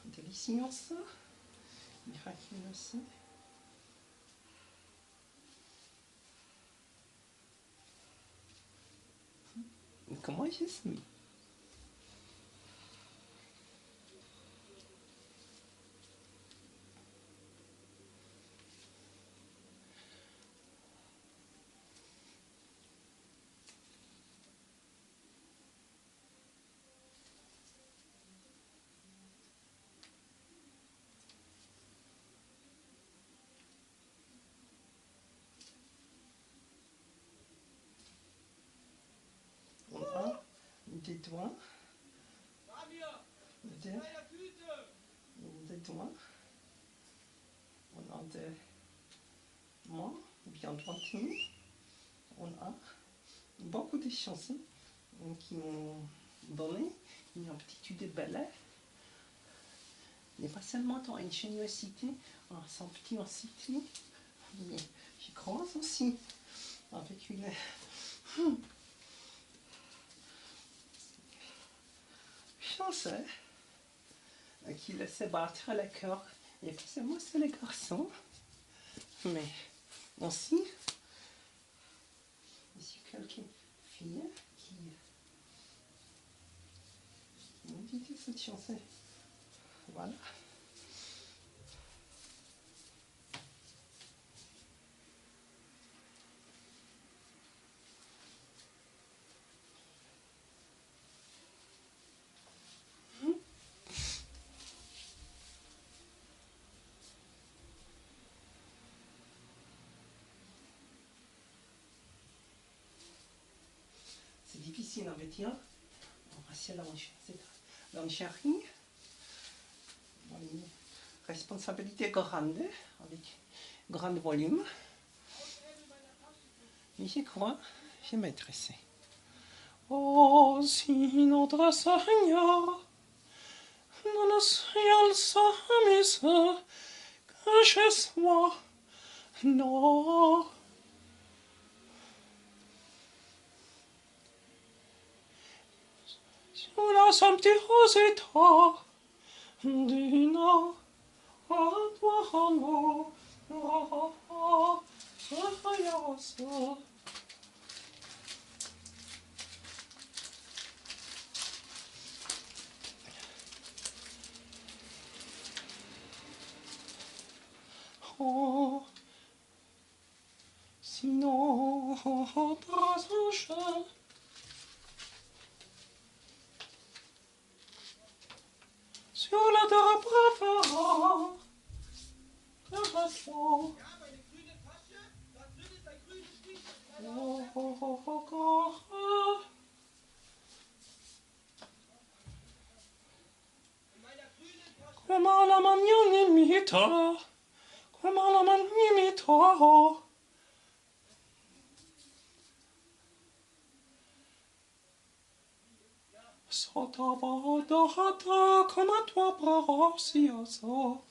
Delicioso. Miraculoso. Comment je suis? On a des doigts. Des doigts. On a des mains bien droitées. On a beaucoup de chansons qui m'ont donné une aptitude belle. Mais pas seulement ton ingéniosité, son petit incité, mais je crois aussi avec une chanson qui laissait battre le cœur. Et pas seulement c'est les garçons, mais aussi quelques filles qui m'ont dit cette chanson. Voilà. C'est difficile à dire. C'est l'enchaînerie. Une responsabilité grande, avec grand volume. Mais je crois, je maîtrise. Oh, si notre Seigneur dans le ciel s'amise, que je sois, non. Sur la sanctité Dina, à toi, non, oh, sinon, traçage. Sur la terre préférant, oh, comment la manion imita, comment la manion imita. Sotavada comme à toi bracioso.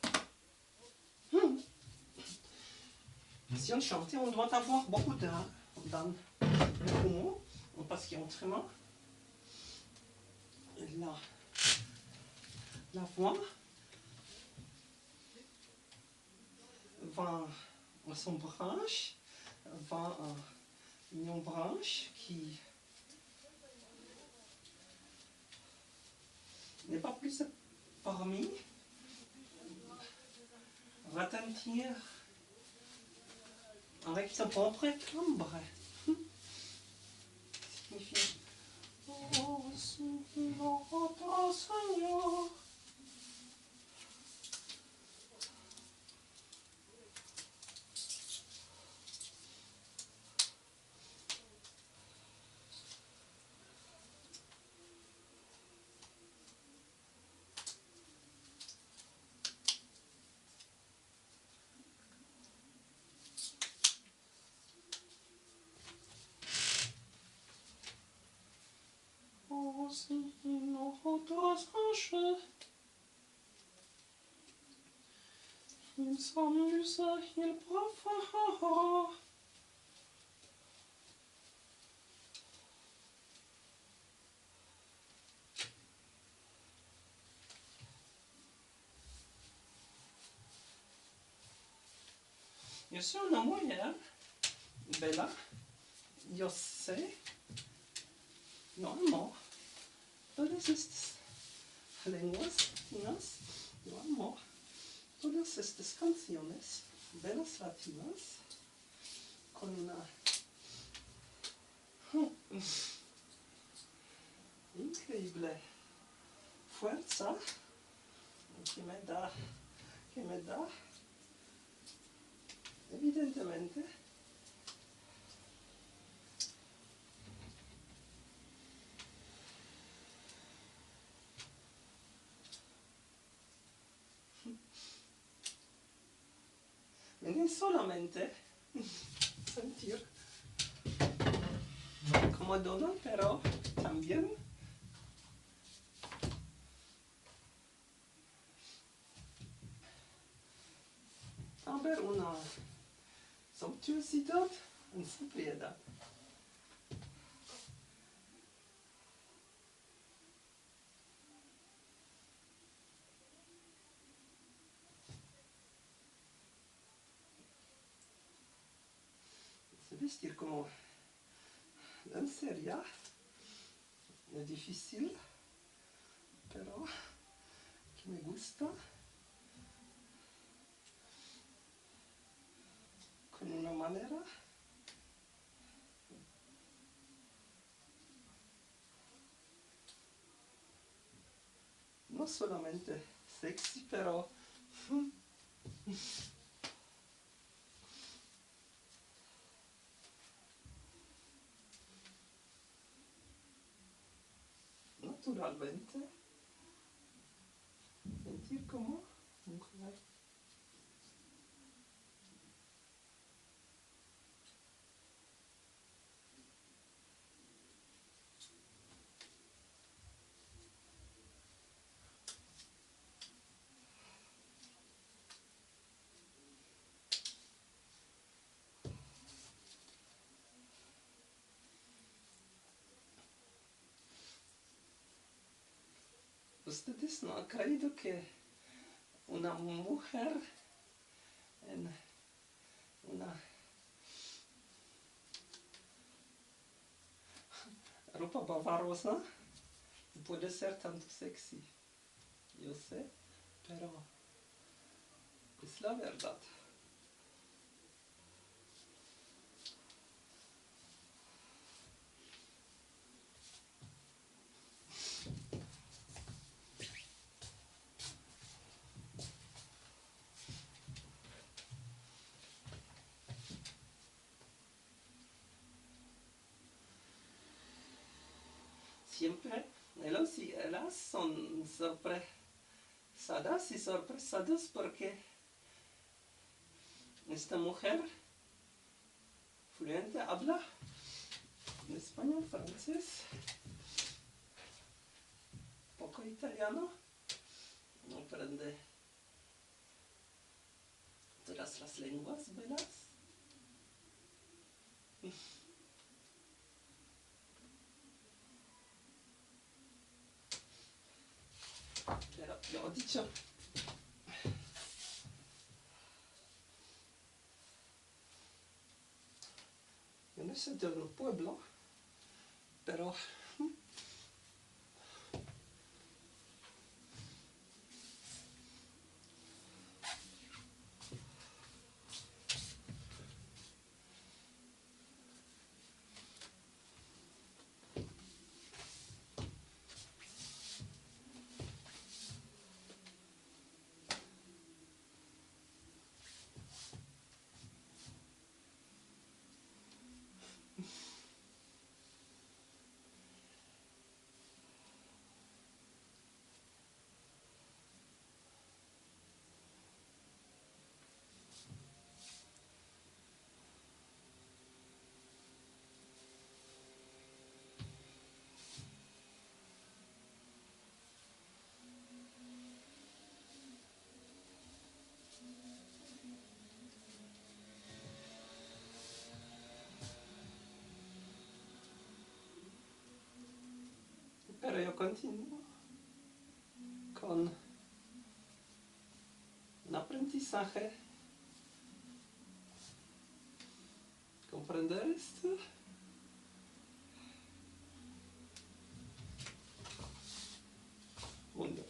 Si on chante, on doit avoir beaucoup d'air dans le poumon, parce qu'il y a autrement la voix va à son branche, va à une branche qui n'est pas plus parmi, retentir avec sa propre timbre. Signifie oh, notre Seigneur. Si notre ange Il s'amuse, il préfère. Io sono una mujer bella, yo sé, yo amo todas estas lenguas latinas, yo amo todas estas canciones bellas latinas con una increíble fuerza que me da, evidentemente, no solamente sentir como dona, pero también haber una sumptuosidad en sobriedad. Se vestir como lencería es difícil, pero que me gusta, con una manera no solamente sexy, pero naturalmente sentir como mujer. ¿Ustedes no han creído que una mujer en una ropa bavarosa puede ser tanto sexy? Yo sé, pero es la verdad. Siempre ellos y ellas son sorpresadas y sorpresados porque esta mujer fluente habla en español, francés, poco italiano, aprende todas las lenguas bellas. Pero yo he dicho, yo no soy del pueblo, pero Pero yo continúo con un aprendizaje. Comprender esto. Mundo.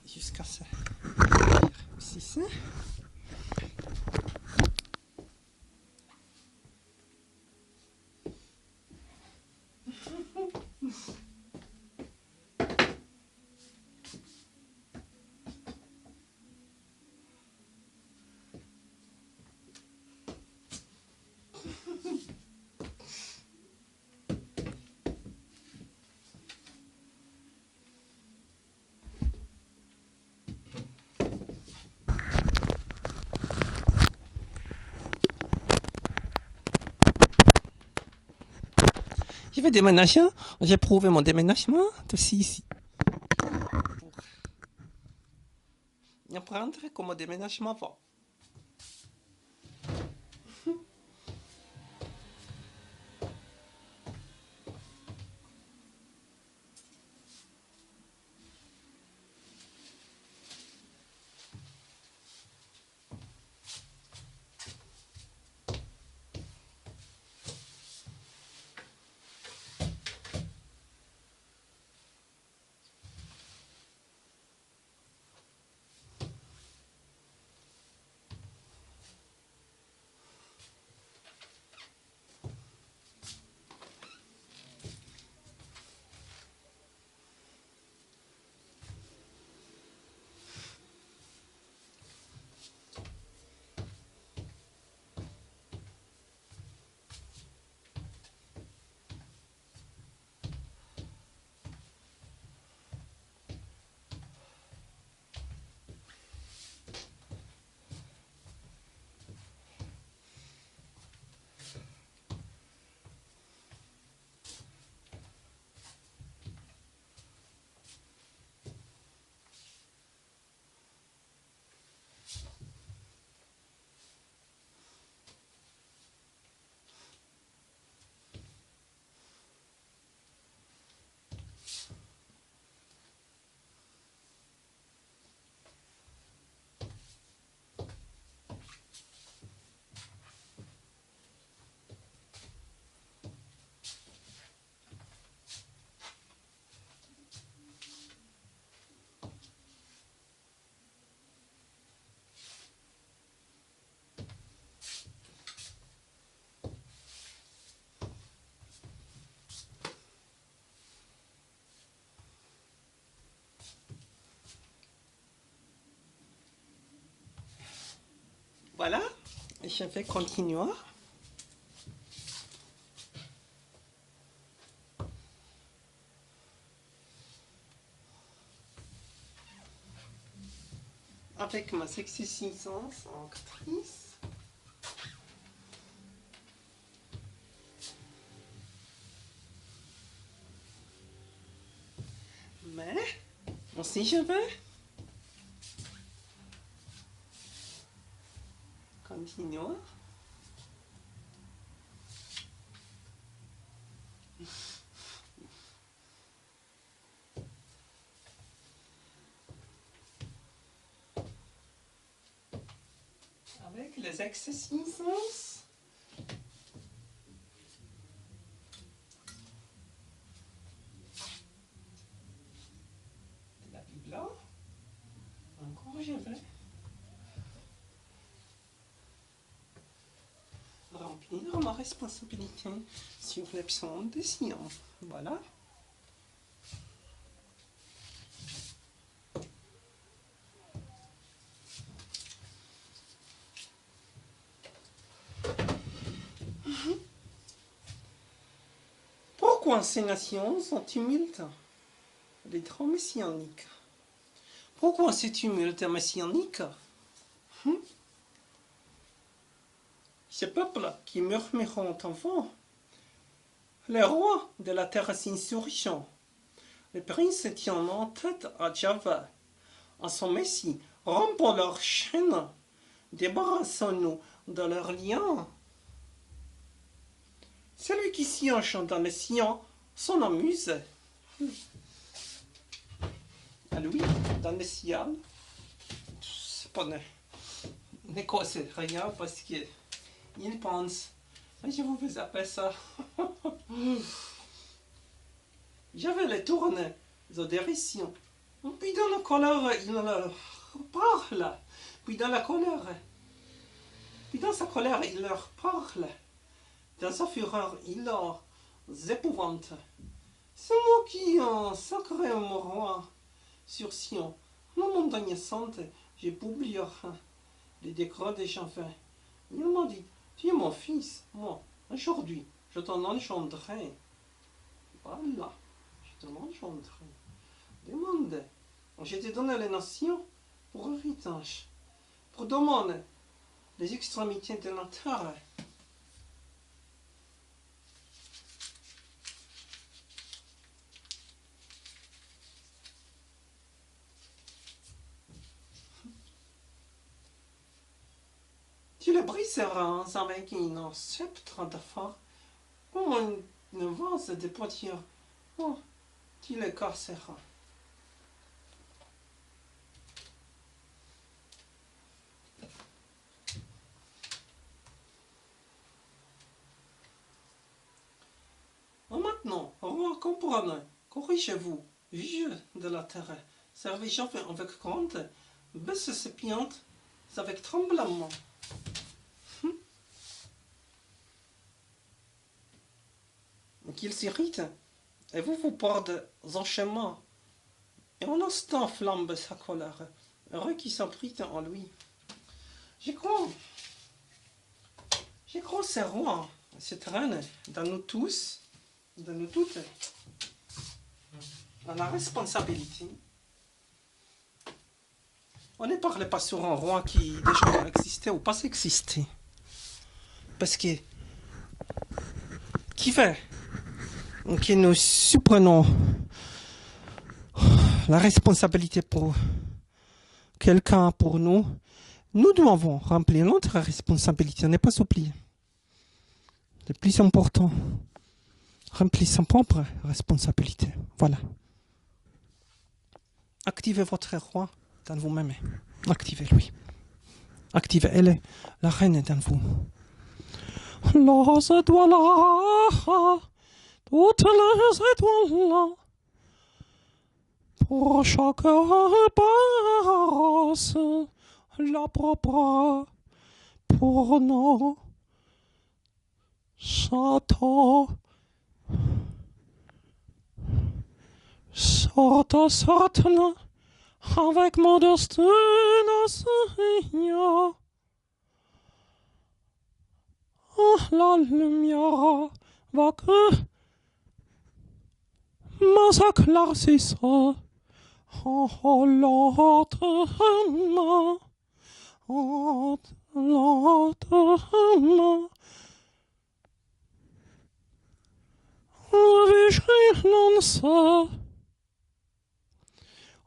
Jusqu'à ça. Aussi ça. Je vais déménager. J'ai prouvé mon déménagement aussi ici. Pour apprendre comment le déménagement va. Voilà. Je vais continuer. Avec ma exercice en actrice. Mais, aussi je vais continuer. Avec les exercices. De la Bible. Encore je vais remplir ma responsabilité sur les psaumes de Sion. Voilà. Pourquoi ces nations sont tumultes? Les drames messianiques. Pourquoi ces tumultes messianiques? Ces peuples qui murmurent en vain, les rois de la terre s'insurgent, les princes tiennent en tête à Java, à son messie, rompons leurs chaînes, débarrassons-nous de leurs liens. Celui qui siège dans le sillon s'en amuse. À lui, dans le ciel, c'est pas ne cause rien parce qu'il pense. Je vous appelle ça. J'avais les tournées de dérision. Puis dans la colère, il leur parle. Puis dans sa colère, il leur parle. Dans sa fureur, il leur épouvante. C'est moi qui en sacré mon roi sur Sion. La montagne sainte, j'ai publié les décrets des chansons. Il m'a dit, tu es mon fils, moi, aujourd'hui, je t'en enchanterai. Voilà, je t'en enchanterai. Demande, je t'ai donné les nations pour héritage, pour demander les extrémités de la terre. Tu le briseras avec une sceptre de fer, comme une vase de poitiers. Oh, tu le casseras. Maintenant, roi, comprenez, corrigez-vous, vieux de la terre, servez Java avec grande, baisse ses piantes avec tremblement. Qu'il s'irrite, et vous portez en chemin, et en instant flambe sa colère, heureux qui s'abrite en lui. Je crois ces rois, cette reine, dans nous tous, dans nous toutes, on a la responsabilité. On ne parle pas sur un roi qui déjà existait ou pas existait. Parce que qui fait que nous supprenons la responsabilité pour quelqu'un, pour nous, nous devons remplir notre responsabilité, n'est pas oublié. Le plus important, remplir son propre responsabilité. Voilà. Activez votre roi dans vous-même. Activez-lui. Activez-elle, la reine dans vous. Les étoiles là, toutes les étoiles là, pour chaque passe, la propre pour nous. Sorte, avec modestie, Seigneur. La lumière va que m'éclaircisse. Oh, l'autre main, vigilance,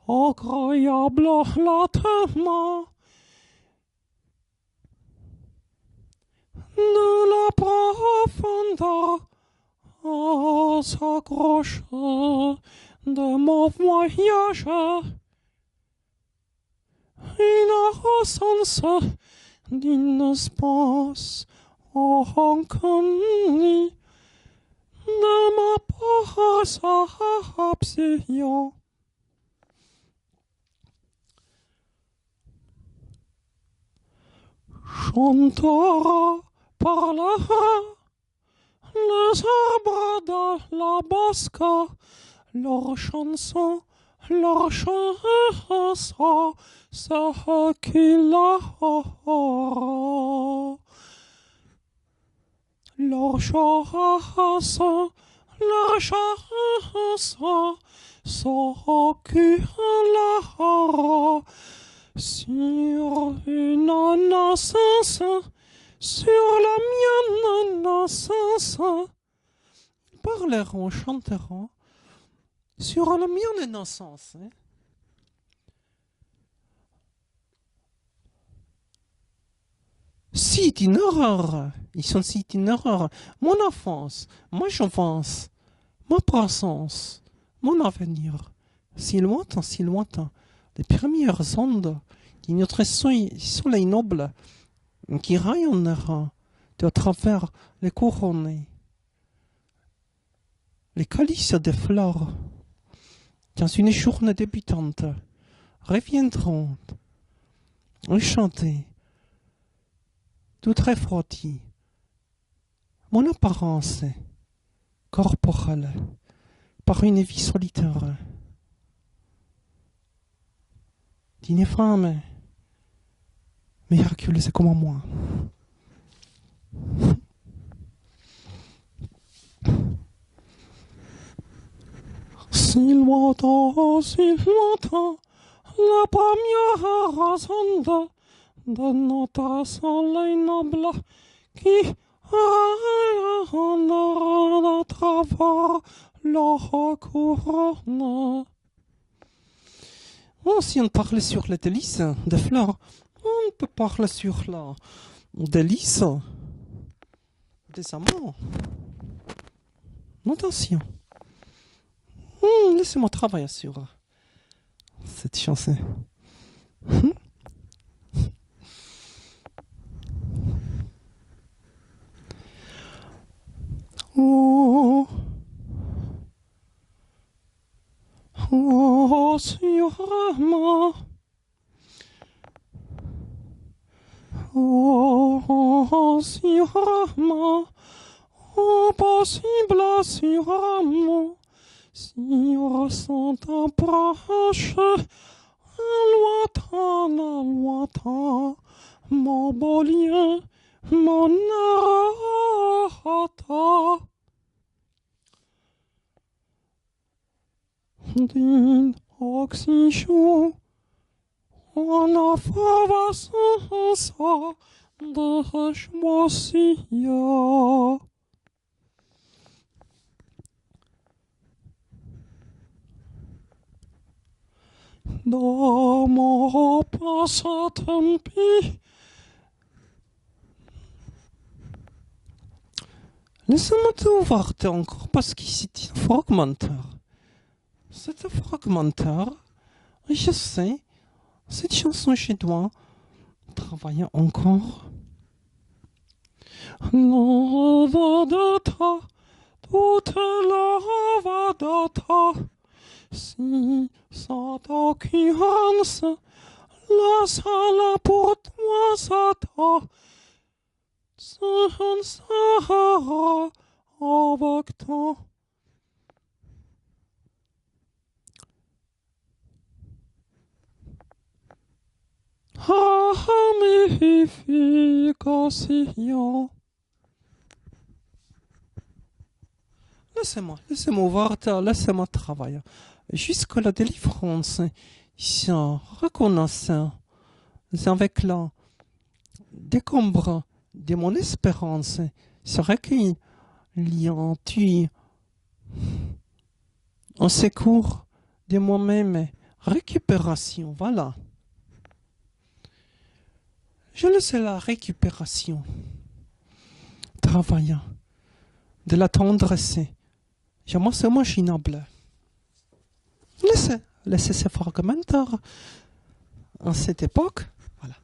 incroyable lentement de la profondeur s'accroche de mon voyage une absence d'une espace inconnu de ma perception. Chantera, parlera, les arbres de la basque, leurs chansons, leurs chansons, ce qu'il a. Leurs chansons, leurs chansons, ce qu'il a. sur une naissance, sur la mienne naissance. Ils parleront, chanteront sur la mienne naissance. C'est une horreur. Ils sont c'est une horreur. Mon enfance, ma jeunesse, ma présence, mon avenir. Si lointain, les premières ondes de notre soleil noble qui rayonnera de travers les couronnes, les calices de fleurs, dans une journée débutante, reviendront chanter, tout refroidi, mon apparence corporelle par une vie solitaire d'une femme miraculeuse comme moi. Si lointain, la première sonde de notre soleil noble qui rayonnera à travers leur couronne. Oh, si on parle sur les délices des fleurs, on peut parler sur la délice des amants. Attention. Laissez-moi travailler sur cette chanson. Oh, oh, sûrement. Oh, sûrement. Impossible, sûrement. Si on ressent un proche, un lointain, mon beau lien, mon arrata. Din oxygène, on a fait ça de choisir. Dans mon passatemps, laissez-moi tout voir encore parce que c'est un fragmentaire. C'est un fragmentaire. Et je sais, cette chanson, je dois travailler encore. Lavadata, toute lavadata. Si cette occurrence, la salle pour toi, Sata, s'en sera avec toi. Ramification. Laissez-moi voir, laissez-moi travailler. Jusqu'à la délivrance, sans reconnaissant, avec la décombre de mon espérance, serait qu'il y a eu en secours de moi-même, récupération, voilà. Je laisse la récupération, travaillant, de la tendresse, jamais c'est machinable. Laissez ces fragmentaires en cette époque. Voilà.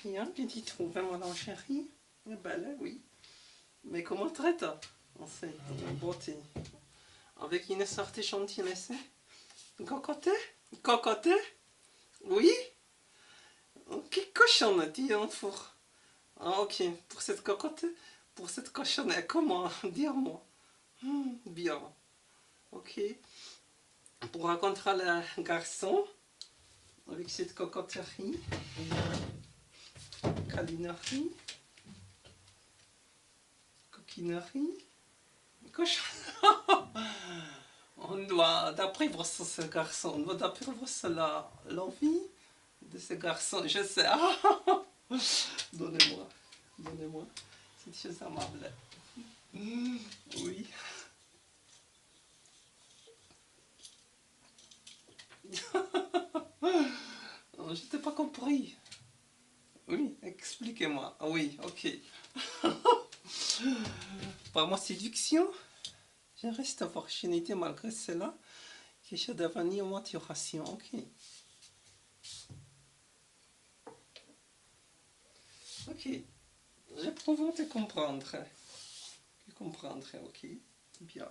rien, bien dit trouvé mon chéri. Eh ben là, oui. Mais comment traite on sait, beauté. Avec une sorte gentillesse. Cocotte? Cocotte? Oui? Ok, cochonne, dis en four. Ah, ok, pour cette cochonnette, comment dire-moi? Bien, ok. Pour rencontrer le garçon, avec cette cocoterie, câlinerie, coquinerie, cochon. On doit d'apprendre sur ce garçon, on doit d'apprendre sur l'envie de ce garçon. Je sais. Ah, donnez-moi, donnez-moi. C'est chose amable. Oui. Je t'ai pas compris. Oui, expliquez-moi. Ah oui, ok. Par ma séduction, je reste opportunité malgré cela que je devenir en maturation. Ok. Ok. J'éprouve te comprendre. Te comprendre, ok. Bien.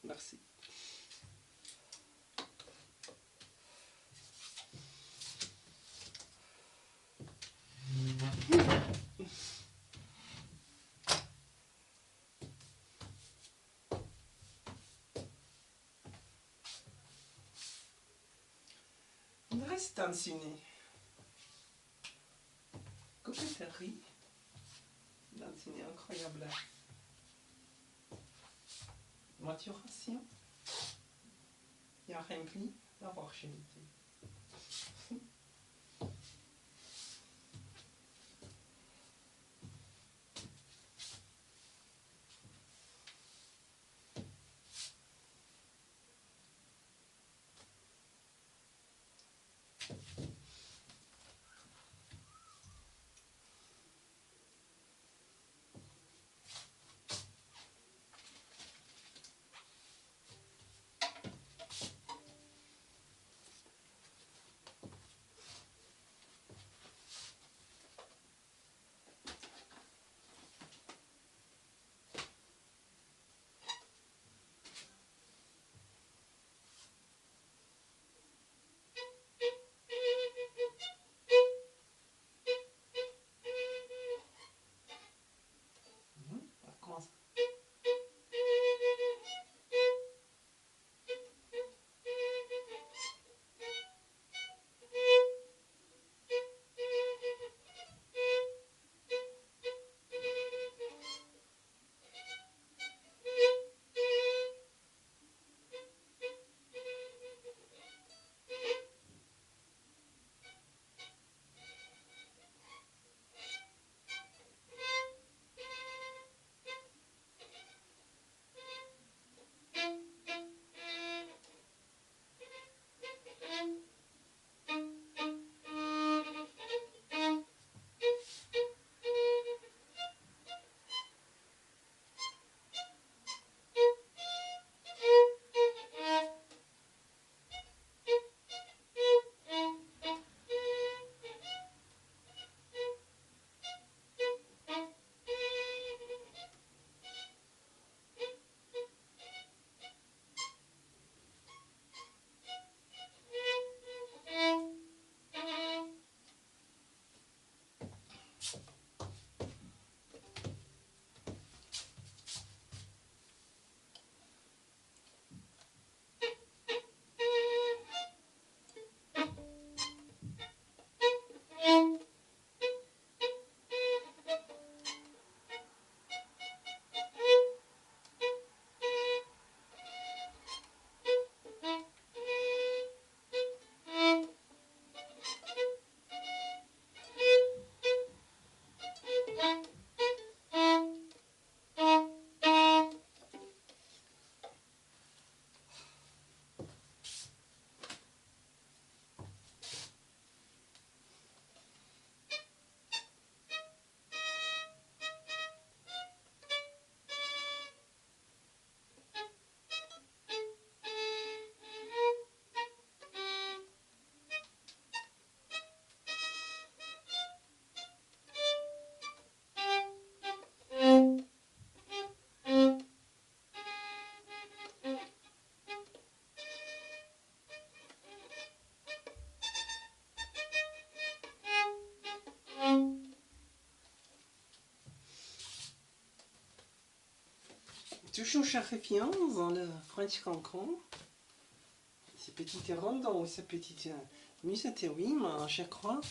Merci. On reste tensionné. Coquetterie. Tensionné incroyable. Maturation. Il y a rempli l'opportunité. Toujours chercher dans le French Cancan. Ces petites rondes ou ces petites musettes, oui, mais je crois.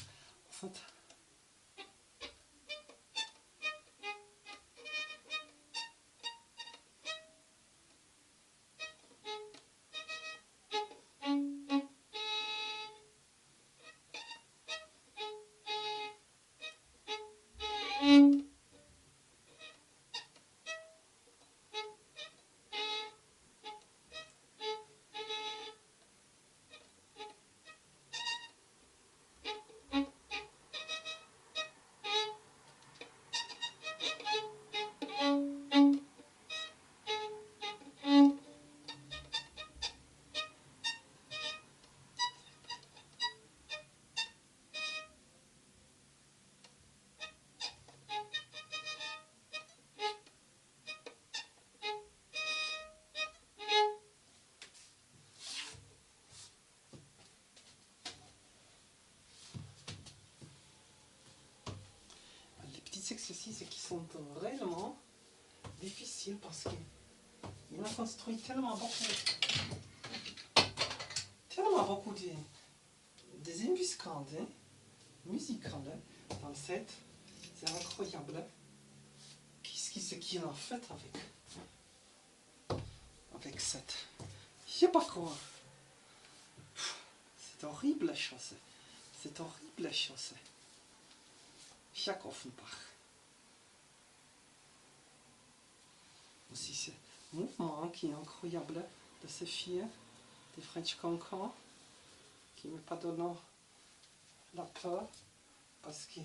Les petits exercices qui sont réellement difficiles parce qu'il a construit tellement beaucoup des embuscades musicales dans le set. C'est incroyable. Qu'est-ce qu'il a fait avec cette? Je sais pas quoi. C'est horrible la chose. C'est horrible la chose. Chaque Offenbach. Aussi ce mouvement qui est incroyable de ces filles, des French Cancan, qui ne me pas donnant la peur parce que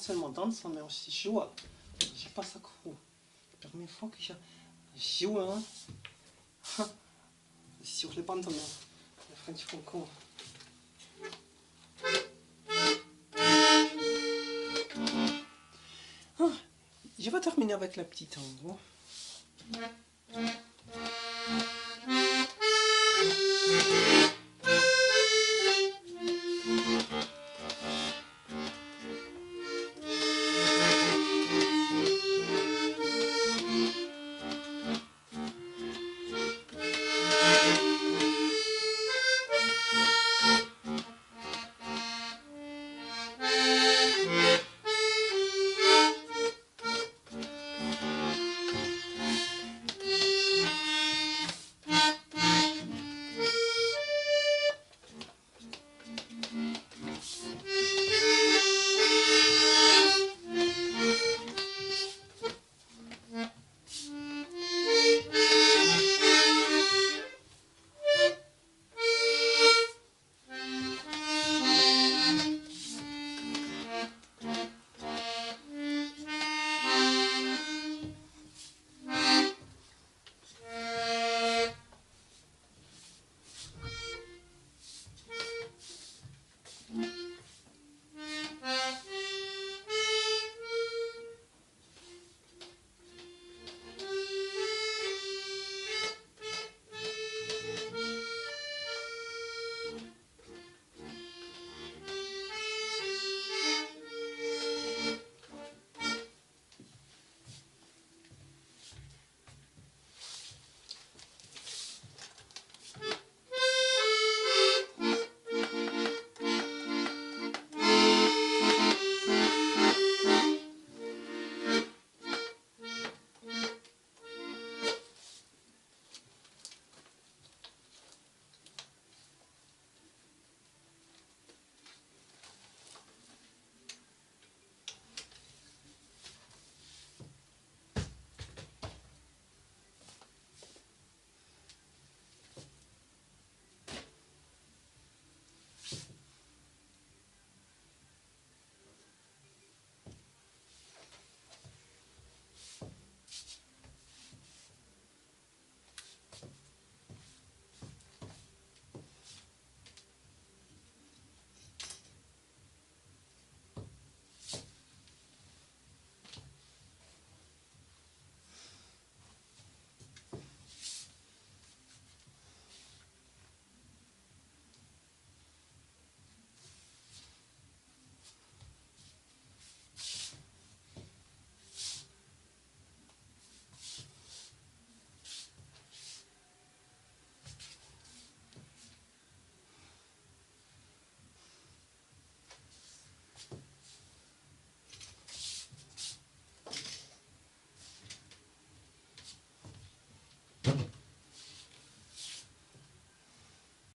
seulement dansant, mais aussi jouer. J'ai pas ça que la première fois que j'ai joué sur les pantalons, le French Cancan. Je vais terminer avec la petite en gros.